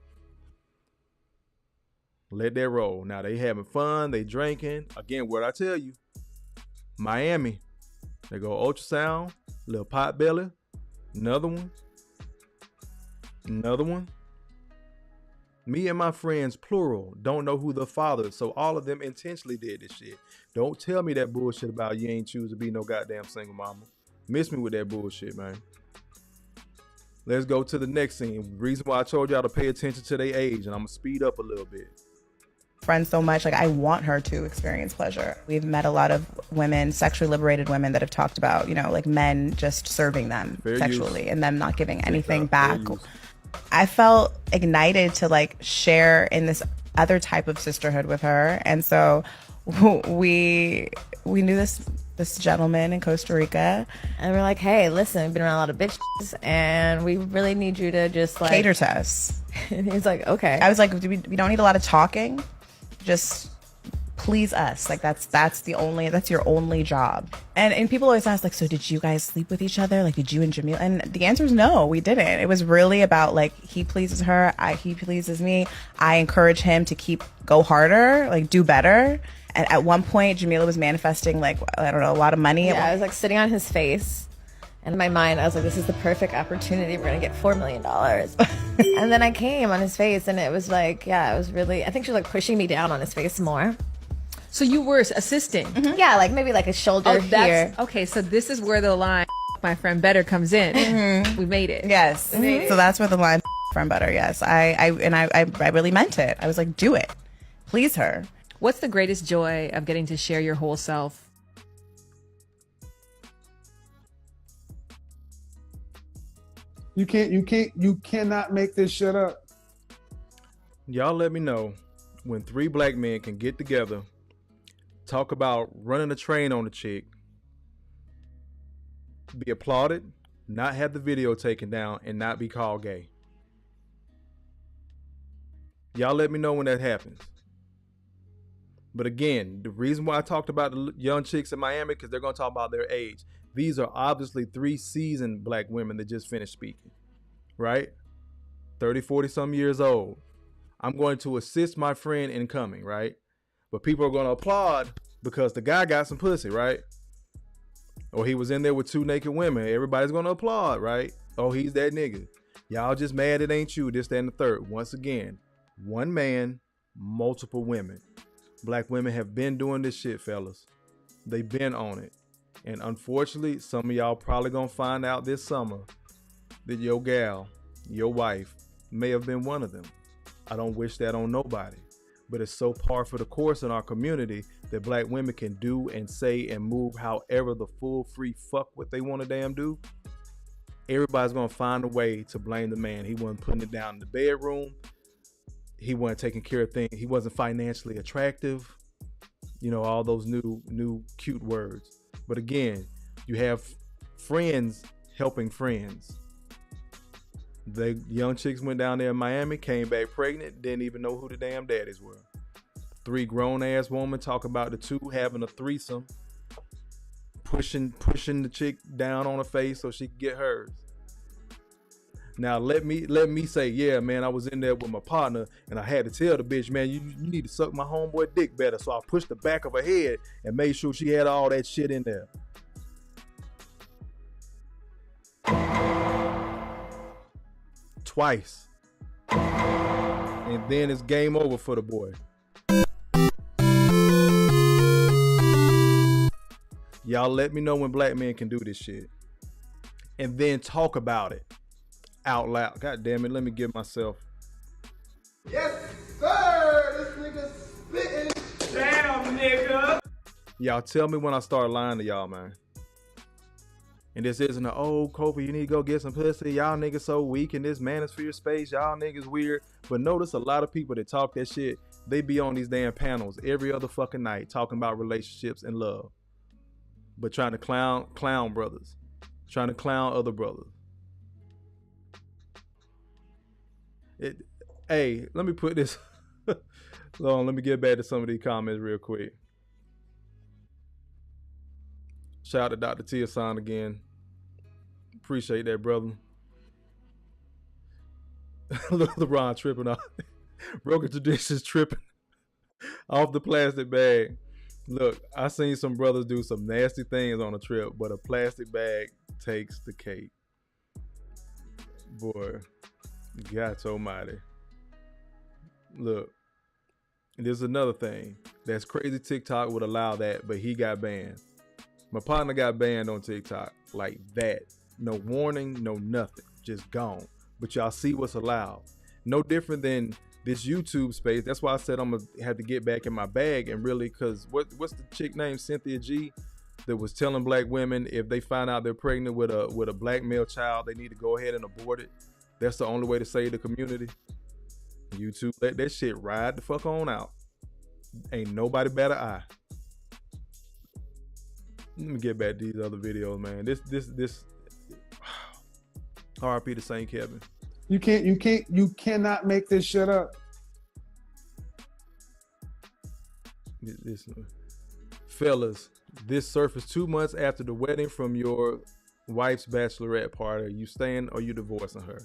Let that roll. Now they having fun. They drinking. Again, what I tell you, Miami. They go ultrasound, little pot belly, another one. Me and my friends, plural, don't know who the father. So all of them intentionally did this shit. Don't tell me that bullshit about you ain't choose to be no goddamn single mama. Miss me with that bullshit, man. Let's go to the next scene. Reason why I told y'all to pay attention to their age, and I'm gonna speed up a little bit. Friends so much, like I want her to experience pleasure. We've met a lot of women, sexually liberated women, that have talked about, you know, like men just serving them fair sexually use. And them not giving anything back. I felt ignited to like share in this other type of sisterhood with her. And so we knew this gentleman in Costa Rica, and we're like, hey, listen, we've been around a lot of bitches, and we really need you to just like cater to us. And he's like, okay. I was like, we don't need a lot of talking, just please us. Like that's your only job. And people always ask, like, so did you guys sleep with each other? Like, did you and Jamila? And the answer is no, we didn't. It was really about like, he pleases her, he pleases me. I encourage him to go harder, like do better. And at one point, Jamila was manifesting like, I don't know, a lot of money. Yeah, I was like sitting on his face. And in my mind, I was like, this is the perfect opportunity. We're going to get $4 million. And then I came on his face, and it was like, yeah, it was really, I think she was like pushing me down on his face more. So you were assisting? Mm-hmm. Yeah, like maybe like a shoulder here. Okay, so this is where the line, my friend better comes in. Mm-hmm. We made it. Yes. Mm-hmm. So that's where the line, friend better, yes. I really meant it. I was like, do it. Please her. What's the greatest joy of getting to share your whole self? You cannot make this shit up. Y'all let me know when 3 black men can get together, talk about running a train on a chick, be applauded, not have the video taken down, and not be called gay. Y'all let me know when that happens. But again, the reason why I talked about the young chicks in Miami, because they're going to talk about their age. These are obviously 3 seasoned black women that just finished speaking, right? 30, 40 some years old. I'm going to assist my friend in coming, right? But people are going to applaud because the guy got some pussy, right? Or he was in there with 2 naked women. Everybody's going to applaud, right? Oh, he's that nigga. Y'all just mad it ain't you, this, that, and the third. Once again, 1 man, multiple women. Black women have been doing this shit, fellas. They've been on it. And unfortunately, some of y'all probably gonna find out this summer that your gal, your wife, may have been one of them. I don't wish that on nobody. But it's so par for the course in our community that black women can do and say and move however the full free fuck what they want to damn do. Everybody's gonna find a way to blame the man. He wasn't putting it down in the bedroom. He wasn't taking care of things. He wasn't financially attractive. You know, all those new cute words. But again, you have friends helping friends. The young chicks went down there in Miami, came back pregnant, didn't even know who the damn daddies were. 3 grown ass women talk about the 2 having a threesome, pushing the chick down on her face so she could get hers. Now let me say, yeah, man, I was in there with my partner and I had to tell the bitch, man, you need to suck my homeboy dick better. So I pushed the back of her head and made sure she had all that shit in there. Twice. And then it's game over for the boy. Y'all let me know when black men can do this shit. And then talk about it out loud. God damn it, let me give myself. Yes, sir! This nigga spitting. Damn, nigga! Y'all tell me when I start lying to y'all, man. And this isn't an, oh, Kofi, you need to go get some pussy. Y'all niggas so weak in this manosphere space. Y'all niggas weird. But notice a lot of people that talk that shit, they be on these damn panels every other fucking night talking about relationships and love. But trying to clown brothers. Trying to clown other brothers. Hey, let me put this. Hold on, let me get back to some of these comments real quick. Shout out to Dr. Tia-san again. Appreciate that, brother. Look, LeBron tripping off. Broken traditions tripping off the plastic bag. Look, I seen some brothers do some nasty things on a trip, but a plastic bag takes the cake. Boy, God almighty. Look, there's another thing. That's crazy. TikTok would allow that, but he got banned. My partner got banned on TikTok like that. No warning, no nothing. Just gone. But y'all see what's allowed. No different than this YouTube space. That's why I said I'm going to have to get back in my bag and really, because what's the chick named Cynthia G that was telling black women if they find out they're pregnant with a black male child, they need to go ahead and abort it. That's the only way to save the community. YouTube, let that shit ride the fuck on out. Ain't nobody better eye. Let me get back to these other videos, man. This RP to St. Kevin. You cannot make this shit up. Fellas, this surfaced 2 months after the wedding from your wife's bachelorette party. Are you staying or you divorcing her?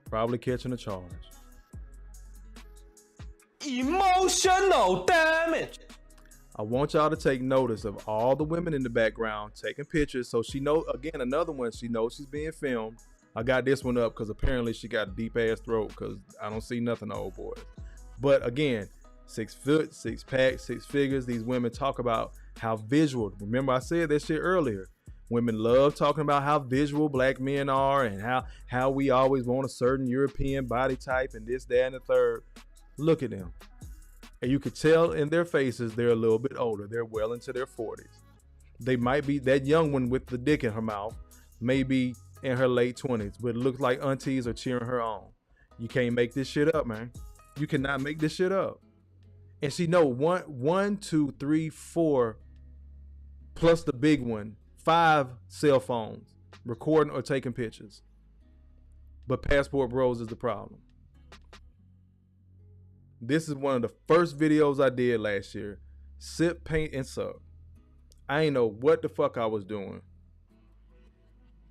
Probably catching a charge. Emotional damage. I want y'all to take notice of all the women in the background taking pictures. So she knows, again, another one, she knows she's being filmed. I got this one up because apparently she got a deep ass throat because I don't see nothing, old boys. But again, 6 foot, 6 pack, 6 figures. These women talk about how visual. Remember I said that shit earlier. Women love talking about how visual black men are and how we always want a certain European body type and this, that, and the third. Look at them. And you could tell in their faces they're a little bit older. They're well into their 40s. They might be that young one with the dick in her mouth, maybe in her late 20s, but it looks like aunties are cheering her on. You can't make this shit up, man. You cannot make this shit up. And she know 1, 2, 3, 4, plus the big one, 5 cell phones recording or taking pictures. But Passport Bros is the problem. This is one of the first videos I did last year. Sip, paint, and suck. I ain't know what the fuck I was doing.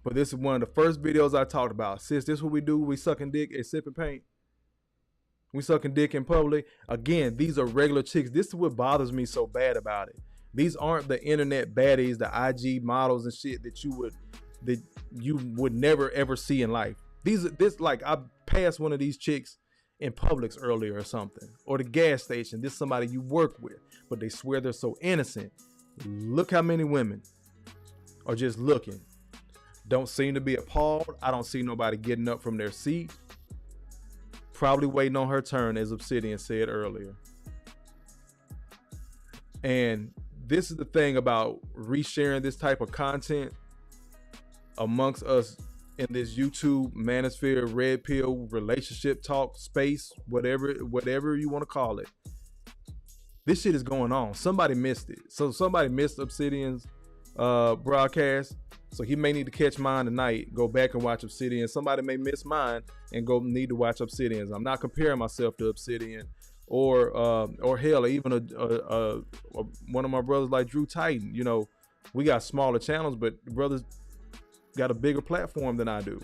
But this is one of the first videos I talked about. Sis, this is what we do. We sucking dick and sipping paint. We sucking dick in public. Again, these are regular chicks. This is what bothers me so bad about it. These aren't the internet baddies, the IG models and shit that you would never ever see in life. Like I passed one of these chicks in Publix earlier or something, or the gas station. This is somebody you work with, but they swear they're so innocent. Look how many women are just looking. Don't seem to be appalled. I don't see nobody getting up from their seat. Probably waiting on her turn, as Obsidian said earlier. And this is the thing about resharing this type of content amongst us in this YouTube manosphere, red pill, relationship talk space, whatever you want to call it. This shit is going on. Somebody missed it. So somebody missed Obsidian's broadcast. So he may need to catch mine tonight, go back and watch Obsidian. Somebody may miss mine and need to watch Obsidian's. I'm not comparing myself to Obsidian or hell, even one of my brothers like G.R.O.W.T.H. You know, we got smaller channels, but brothers got a bigger platform than I do.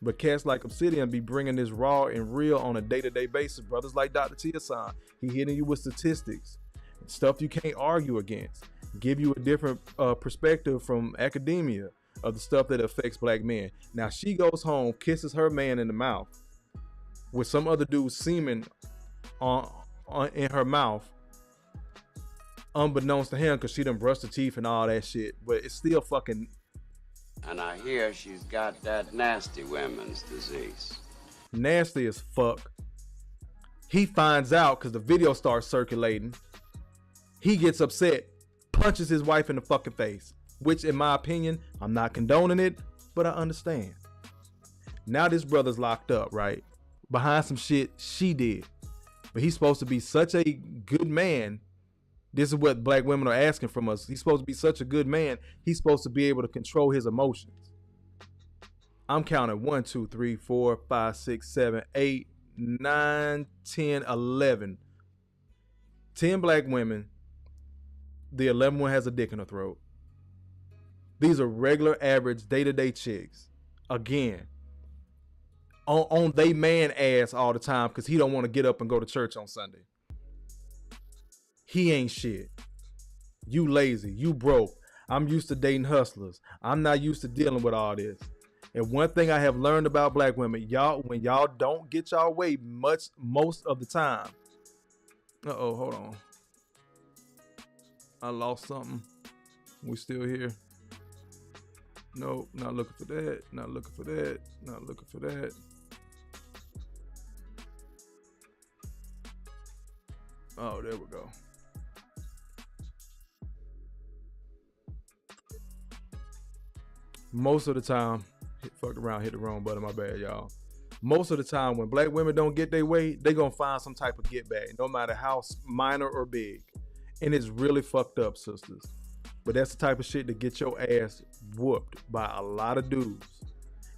But cats like Obsidian be bringing this raw and real on a day-to-day basis. Brothers like Dr. Tia-san, he hitting you with statistics, stuff you can't argue against, give you a different perspective from academia of the stuff that affects black men. Now she goes home, kisses her man in the mouth with some other dude's semen in her mouth, unbeknownst to him, because she done brushed her teeth and all that shit. But it's still fucking. And I hear she's got that nasty women's disease. Nasty as fuck. He finds out because the video starts circulating. He gets upset, punches his wife in the fucking face, which in my opinion, I'm not condoning it, but I understand. Now this brother's locked up, right? Behind some shit she did. But he's supposed to be such a good man. This is what black women are asking from us. He's supposed to be such a good man. He's supposed to be able to control his emotions. I'm counting 1, 2, 3, 4, 5, 6, 7, 8, 9, 10, 11. 10 black women. The 11th one has a dick in her throat. These are regular, average, day-to-day chicks. Again, on they man ass all the time because he don't want to get up and go to church on Sunday. He ain't shit. You lazy. You broke. I'm used to dating hustlers. I'm not used to dealing with all this. And one thing I have learned about black women, when y'all don't get y'all way most of the time. Uh-oh, hold on. I lost something. We still here. Nope, not looking for that. Not looking for that. Not looking for that. Oh, there we go. Most of the time, fucked around, hit the wrong button, my bad, y'all. most of the time when black women don't get their way, they gonna find some type of get back, no matter how minor or big. And it's really fucked up, sisters. But that's the type of shit that get your ass whooped by a lot of dudes.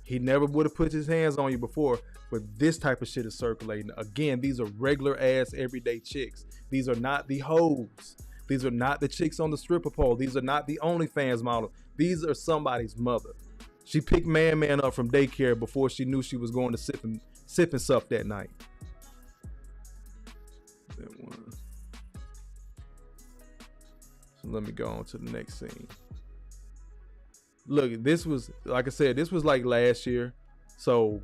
He never would have put his hands on you before, but this type of shit is circulating. Again, these are regular ass everyday chicks. These are not the hoes. These are not the chicks on the stripper pole. These are not the OnlyFans model. These are somebody's mother. She picked man up from daycare before she knew she was going to sip and sup that night. That one. So let me go on to the next scene. Look, this was, like I said, this was like last year. So,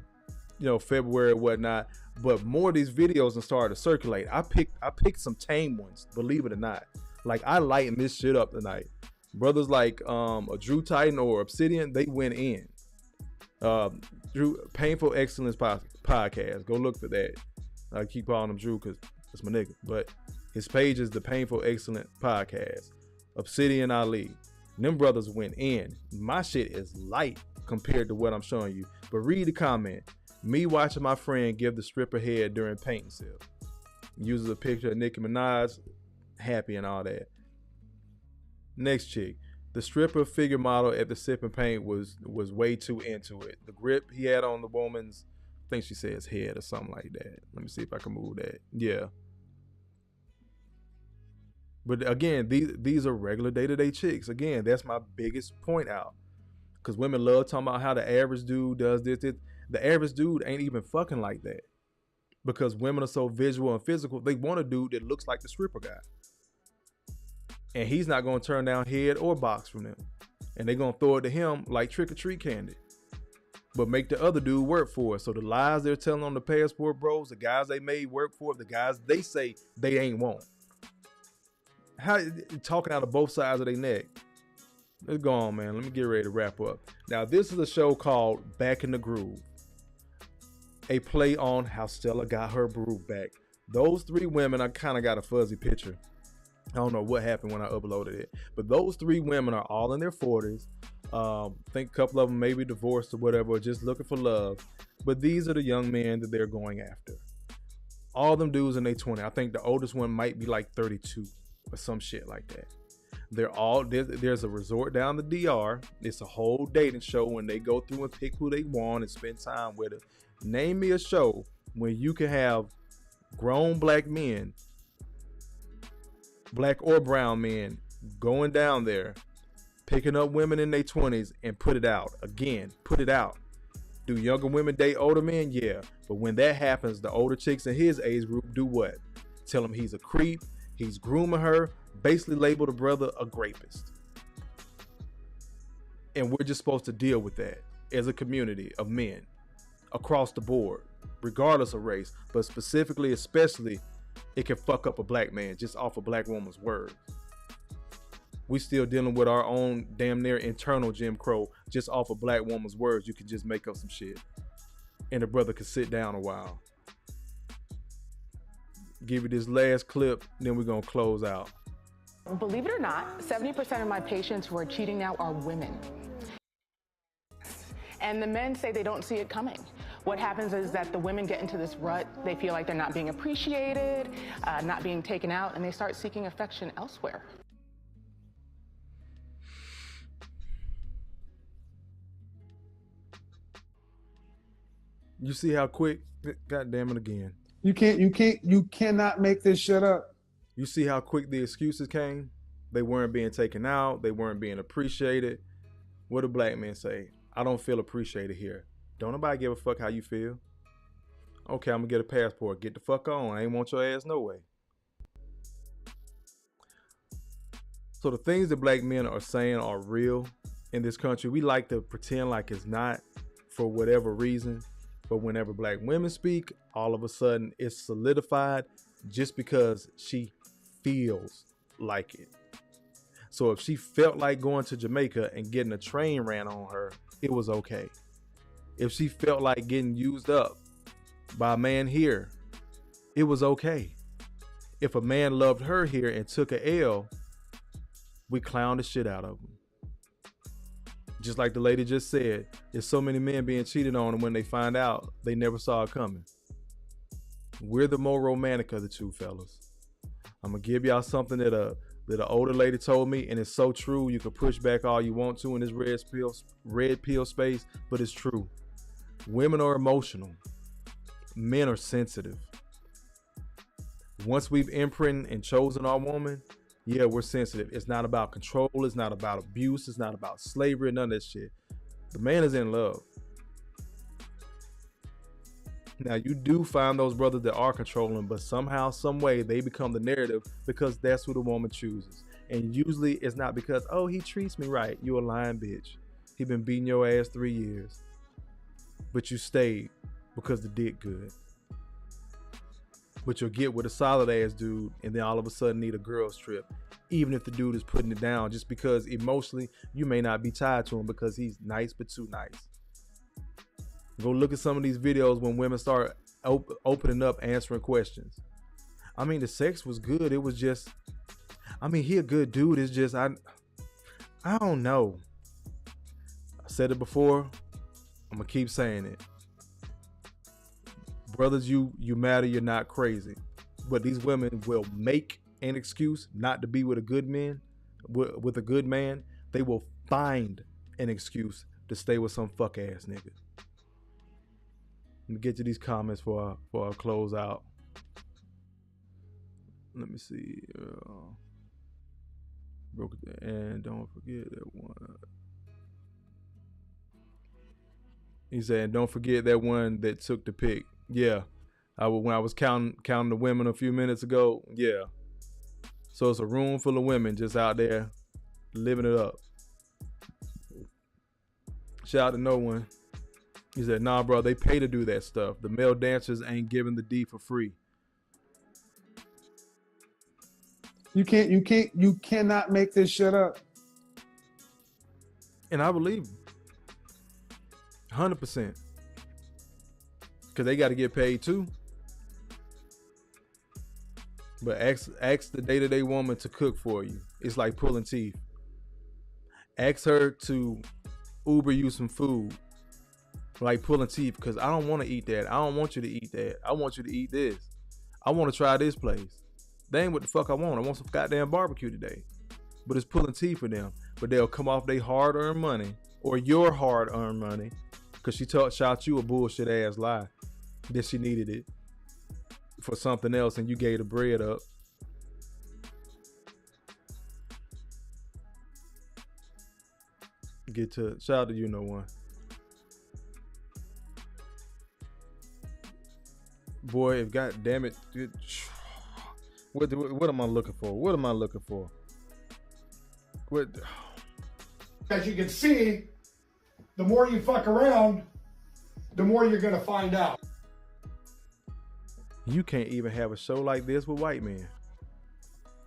you know, February or whatnot. But more of these videos have started to circulate. I picked some tame ones, believe it or not. Like, I lightened this shit up tonight. Brothers like a G.R.O.W.T.H or Obsidian, they went in. Painful Excellence podcast. Go look for that. I keep calling him Drew because that's my nigga. But his page is the Painful Excellent podcast. Obsidian Ali. Them brothers went in. My shit is light compared to what I'm showing you. But read the comment. Me watching my friend give the stripper head during paint and sip. Uses a picture of Nicki Minaj, happy and all that. Next chick. The stripper figure model at the sip and paint was way too into it. The grip he had on the woman's, I think she says head or something like that. Let me see if I can move that. Yeah. But again, these are regular day-to-day chicks. Again, that's my biggest point out. Because women love talking about how the average dude does this. The average dude ain't even fucking like that. Because women are so visual and physical, they want a dude that looks like the stripper guy. And he's not going to turn down head or box from them. And they're going to throw it to him like trick-or-treat candy. But make the other dude work for it. So the lies they're telling on the Passport Bros, the guys they made work for it, the guys they say they ain't want. How talking out of both sides of their neck. Let's go on, man. Let me get ready to wrap up. Now, this is a show called Back in the Groove. A play on how Stella got her groove back. Those three women, I kind of got a fuzzy picture. I don't know what happened when I uploaded it. But those three women are all in their 40s. I think a couple of them may be divorced or whatever, or just looking for love. But these are the young men that they're going after. All them dudes in their 20s. I think the oldest one might be like 32 or some shit like that. They're all, there's a resort down the DR. It's a whole dating show when they go through and pick who they want and spend time with it. Name me a show when you can have grown black men, black or brown men, going down there, picking up women in their 20s and put it out. Again, put it out. Do younger women date older men? Yeah. But when that happens, the older chicks in his age group do what? Tell him he's a creep, he's grooming her, basically label the brother a rapist. And we're just supposed to deal with that as a community of men across the board, regardless of race, but specifically, especially, it can fuck up a black man just off a black woman's word. We still dealing with our own damn near internal Jim Crow just off a black woman's words. You can just make up some shit and the brother can sit down a while. Give you this last clip, then we're gonna close out. Believe it or not, 70% of my patients who are cheating now are women. And the men say they don't see it coming. What happens is that the women get into this rut, they feel like they're not being appreciated, not being taken out, and they start seeking affection elsewhere. You see how quick, God damn it again. You cannot make this shit up. You see how quick the excuses came? They weren't being taken out. They weren't being appreciated. What do black men say? I don't feel appreciated here. Don't nobody give a fuck how you feel. Okay, I'm gonna get a passport. Get the fuck on. I ain't want your ass no way. So the things that black men are saying are real in this country. We like to pretend like it's not for whatever reason. But whenever black women speak, all of a sudden it's solidified just because she feels like it. So if she felt like going to Jamaica and getting a train ran on her, it was okay. If she felt like getting used up by a man here, it was okay. If a man loved her here and took a L, we clowned the shit out of him. Just like the lady just said, there's so many men being cheated on, and when they find out, they never saw it coming. We're the more romantic of the two, fellas. I'm gonna give y'all something that an older lady told me, and it's so true. You can push back all you want to in this red pill space, but it's true. Women are emotional. Men are sensitive. Once we've imprinted and chosen our woman, yeah, we're sensitive. It's not about control. It's not about abuse. It's not about slavery. None of that shit. The man is in love. Now, you do find those brothers that are controlling, but somehow, some way, they become the narrative because that's who the woman chooses. And usually, it's not because, oh, he treats me right. You a lying bitch. He been beating your ass 3 years. But you stayed because the dick good. But you'll get with a solid ass dude and then all of a sudden need a girl's trip. Even if the dude is putting it down, just because emotionally you may not be tied to him because he's nice but too nice. Go look at some of these videos when women start opening up, answering questions. I mean, the sex was good. It was just, I mean, he a good dude. It's just, I don't know. I said it before. I'm gonna keep saying it. Brothers, you matter. You're not crazy. But these women will make an excuse not to be with a good man. With a good man, they will find an excuse to stay with some fuck ass nigga. Let me get to these comments for our close out. Let me see. Broke it, and don't forget that one. He said, "Don't forget that one that took the pic." Yeah, when I was counting the women a few minutes ago. Yeah, so it's a room full of women just out there living it up. Shout out to no one. He said, "Nah, bro, they pay to do that stuff. The male dancers ain't giving the D for free." You cannot make this shit up. And I believe 100%. Because they got to get paid too. But ask the day-to-day woman to cook for you. It's like pulling teeth. Ask her to Uber you some food. Like pulling teeth, because I don't want to eat that. I don't want you to eat that. I want you to eat this. I want to try this place. They ain't what the fuck I want. I want some goddamn barbecue today. But it's pulling teeth for them. But they'll come off their hard-earned money or your hard-earned money because she shot you a bullshit ass lie that she needed it for something else and you gave the bread up. Shout out to you, no one. Boy, if god damn it, dude, what am I looking for? What am I looking for? What? As you can see, the more you fuck around, the more you're gonna find out. You can't even have a show like this with white men.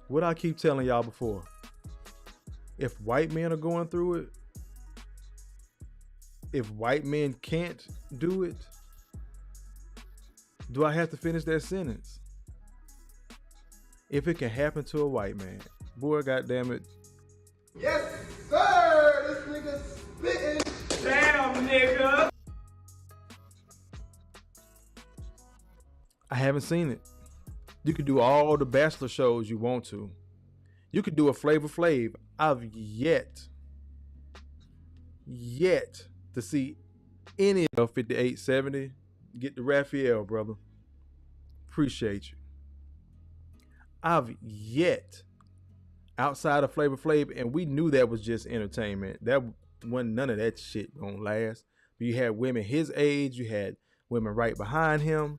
What I keep telling y'all before, if white men are going through it, if white men can't do it, do I have to finish that sentence? If it can happen to a white man, boy, goddamn it. Yes, sir. This nigga spitting. Damn, nigga. I haven't seen it. You could do all the Bachelor shows you want to. You could do a Flavor Flav. I've yet to see any of 5870. Get the Raphael, brother. Appreciate you. I've yet, outside of Flavor Flav, and we knew that was just entertainment. That wasn't none of that shit gonna last. But you had women his age, you had women right behind him.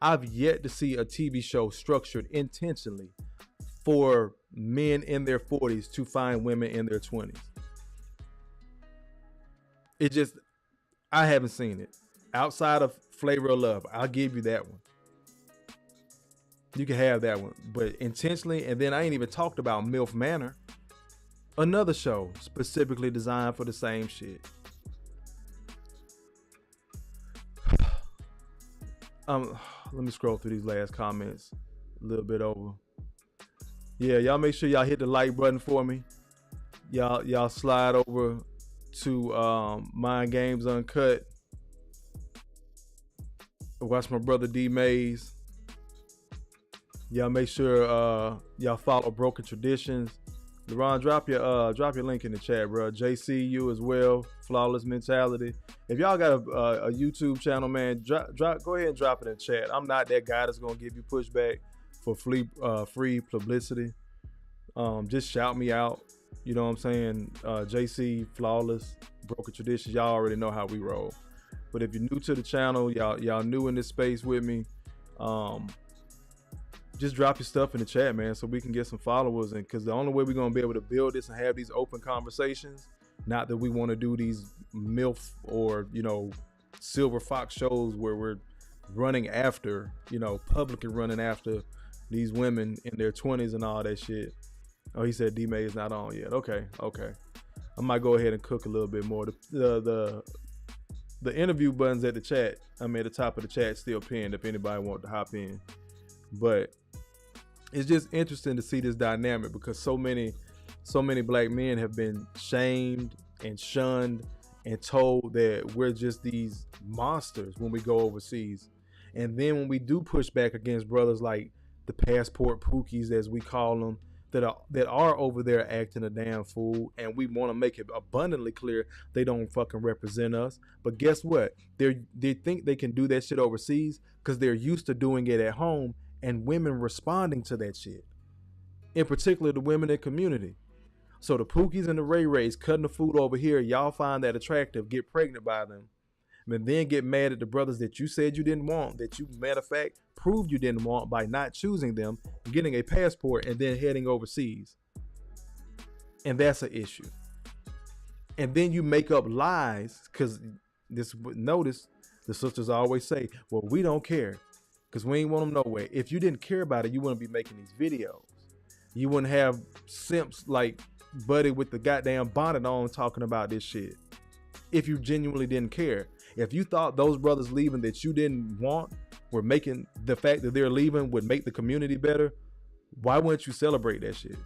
I've yet to see a TV show structured intentionally for men in their 40s to find women in their 20s. I haven't seen it. Outside of Flavor of Love, I'll give you that one. You can have that one. But intentionally, and then I ain't even talked about MILF Manor. Another show specifically designed for the same shit. Let me scroll through these last comments a little bit over. Yeah, y'all make sure y'all hit the like button for me. Y'all slide over to Mind Games Uncut. Watch my brother D Mays. Y'all make sure y'all follow Broken Traditions. LeRon, drop your link in the chat, bro. JCU as well. Flawless Mentality. If y'all got a YouTube channel, man, go ahead and drop it in the chat. I'm not that guy that's gonna give you pushback for free publicity. Just shout me out. You know what I'm saying? JC, Flawless, Broken Traditions. Y'all already know how we roll. But if you're new to the channel, y'all new in this space with me, just drop your stuff in the chat, man, so we can get some followers. And because the only way we're gonna be able to build this and have these open conversations, not that we want to do these MILF or Silver Fox shows where we're running after, publicly running after these women in their 20s and all that shit. Oh, he said D-May is not on yet. Okay. I might go ahead and cook a little bit more. The interview buttons at the chat, at the top of the chat, still pinned if anybody wants to hop in. But it's just interesting to see this dynamic because so many black men have been shamed and shunned and told that we're just these monsters when we go overseas. And then when we do push back against brothers like the passport pookies, as we call them, that are over there acting a damn fool, and we want to make it abundantly clear they don't fucking represent us. But guess what? They think they can do that shit overseas because they're used to doing it at home, and women responding to that shit. In particular, the women in the community. So the pookies and the Ray-Rays cutting the food over here, y'all find that attractive, get pregnant by them, and then get mad at the brothers that you said you didn't want, that you, matter of fact, proved you didn't want by not choosing them, getting a passport, and then heading overseas. And that's an issue. And then you make up lies, because notice the sisters always say, well, we don't care, because we ain't want them nowhere. If you didn't care about it, you wouldn't be making these videos. You wouldn't have simps like Buddy with the goddamn bonnet on talking about this shit. If you genuinely didn't care. If you thought those brothers leaving that you didn't want were making the fact that they're leaving would make the community better, why wouldn't you celebrate that shit?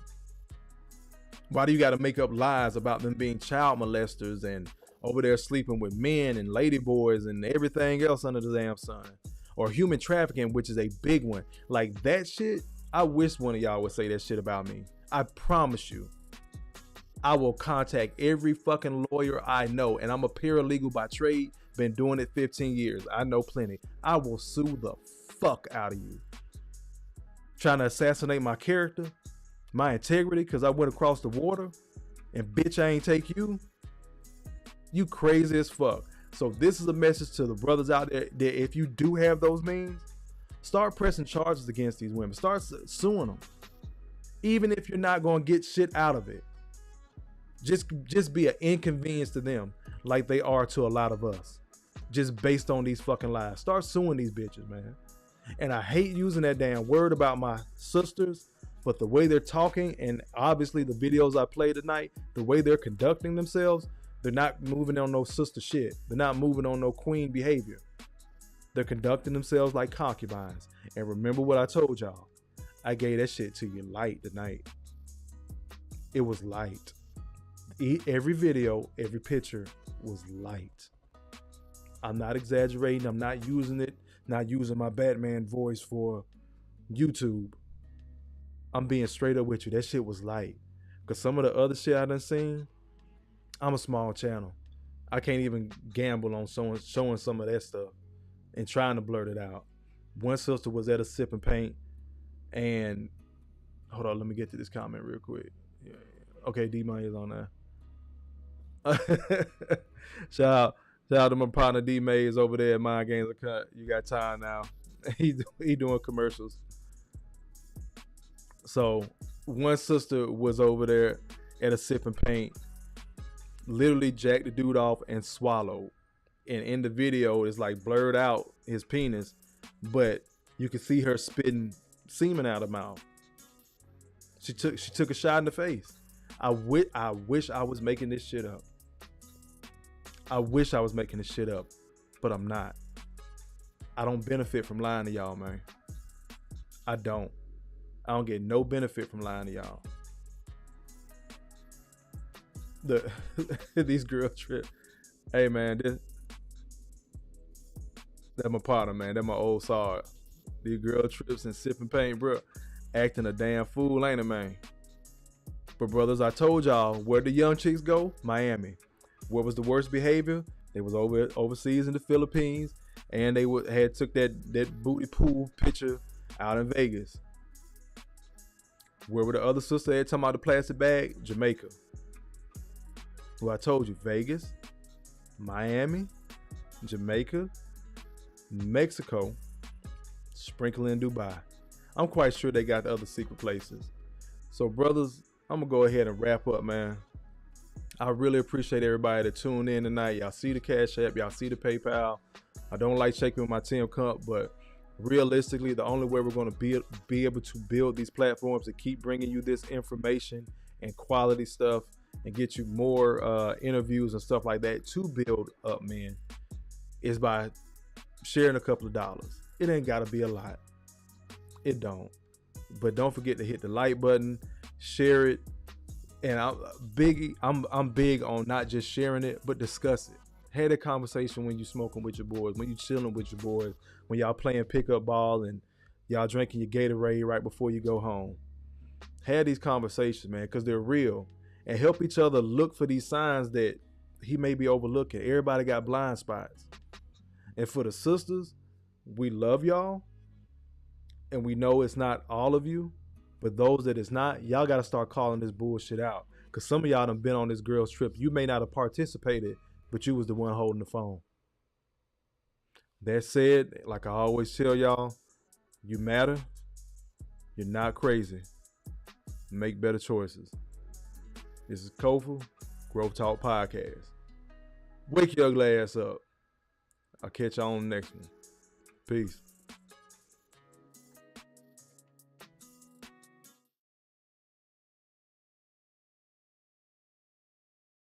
Why do you got to make up lies about them being child molesters and over there sleeping with men and lady boys and everything else under the damn sun? Or human trafficking, which is a big one. Like that shit, I wish one of y'all would say that shit about me. I promise you. I will contact every fucking lawyer I know, and I'm a paralegal by trade, been doing it 15 years. I know plenty. I will sue the fuck out of you. Trying to assassinate my character, my integrity, because I went across the water, and bitch, I ain't take you. You crazy as fuck. So this is a message to the brothers out there that if you do have those means, start pressing charges against these women. Start suing them. Even if you're not going to get shit out of it. Just be an inconvenience to them like they are to a lot of us. Just based on these fucking lies. Start suing these bitches, man. And I hate using that damn word about my sisters, but the way they're talking and obviously the videos I played tonight, the way they're conducting themselves, they're not moving on no sister shit. They're not moving on no queen behavior. They're conducting themselves like concubines. And remember what I told y'all. I gave that shit to you light tonight. It was light. Every video, every picture was light. I'm not exaggerating. I'm not using it. Not using my Batman voice for YouTube. I'm being straight up with you. That shit was light. Because some of the other shit I done seen, I'm a small channel. I can't even gamble on showing some of that stuff and trying to blurt it out. One sister was at a sip and paint and hold on, let me get to this comment real quick. Yeah. Okay, D-Money is on there. shout out to my partner D-Mays over there at Mind Games Uncut. You got time now. He doing commercials. So one sister was over there at a sip and paint, literally jacked the dude off and swallowed. And in the video, it's like blurred out his penis, but you can see her spitting semen out of her mouth. She took a shot in the face. I wish I was making this shit up. I wish I was making this shit up, but I'm not. I don't benefit from lying to y'all, man. I don't get no benefit from lying to y'all. these girl trips. Hey man, that's my partner, man. That's my old sword. These girl trips and sipping paint, bro. Acting a damn fool, ain't it, man? But brothers, I told y'all, where the young chicks go? Miami. Where was the worst behavior? They was overseas in the Philippines, and they had took that booty pool picture out in Vegas. Where were the other sisters had talking about the plastic bag? Jamaica. Well, I told you, Vegas, Miami, Jamaica, Mexico, sprinkling Dubai. I'm quite sure they got the other secret places. So brothers, I'm gonna go ahead and wrap up, man. I really appreciate everybody that tuned in tonight. Y'all see the Cash App, y'all see the PayPal. I don't like shaking with my Tim Cup, but realistically, the only way we're going to be able to build these platforms and keep bringing you this information and quality stuff and get you more interviews and stuff like that to build up, man, is by sharing a couple of dollars. It ain't got to be a lot. It don't. But don't forget to hit the like button, share it. And I'm big on not just sharing it, but discuss it. Have a conversation when you smoking with your boys, when you chilling with your boys, when y'all playing pickup ball and y'all drinking your Gatorade right before you go home. Have these conversations, man, because they're real. And help each other look for these signs that he may be overlooking. Everybody got blind spots. And for the sisters, we love y'all. And we know it's not all of you. But those that it's not, y'all got to start calling this bullshit out. Because some of y'all done been on this girl's trip. You may not have participated, but you was the one holding the phone. That said, like I always tell y'all, you matter. You're not crazy. Make better choices. This is Kofu, G.R.O.W.T.H podcast. Wake your ugly ass up. I'll catch y'all on the next one. Peace.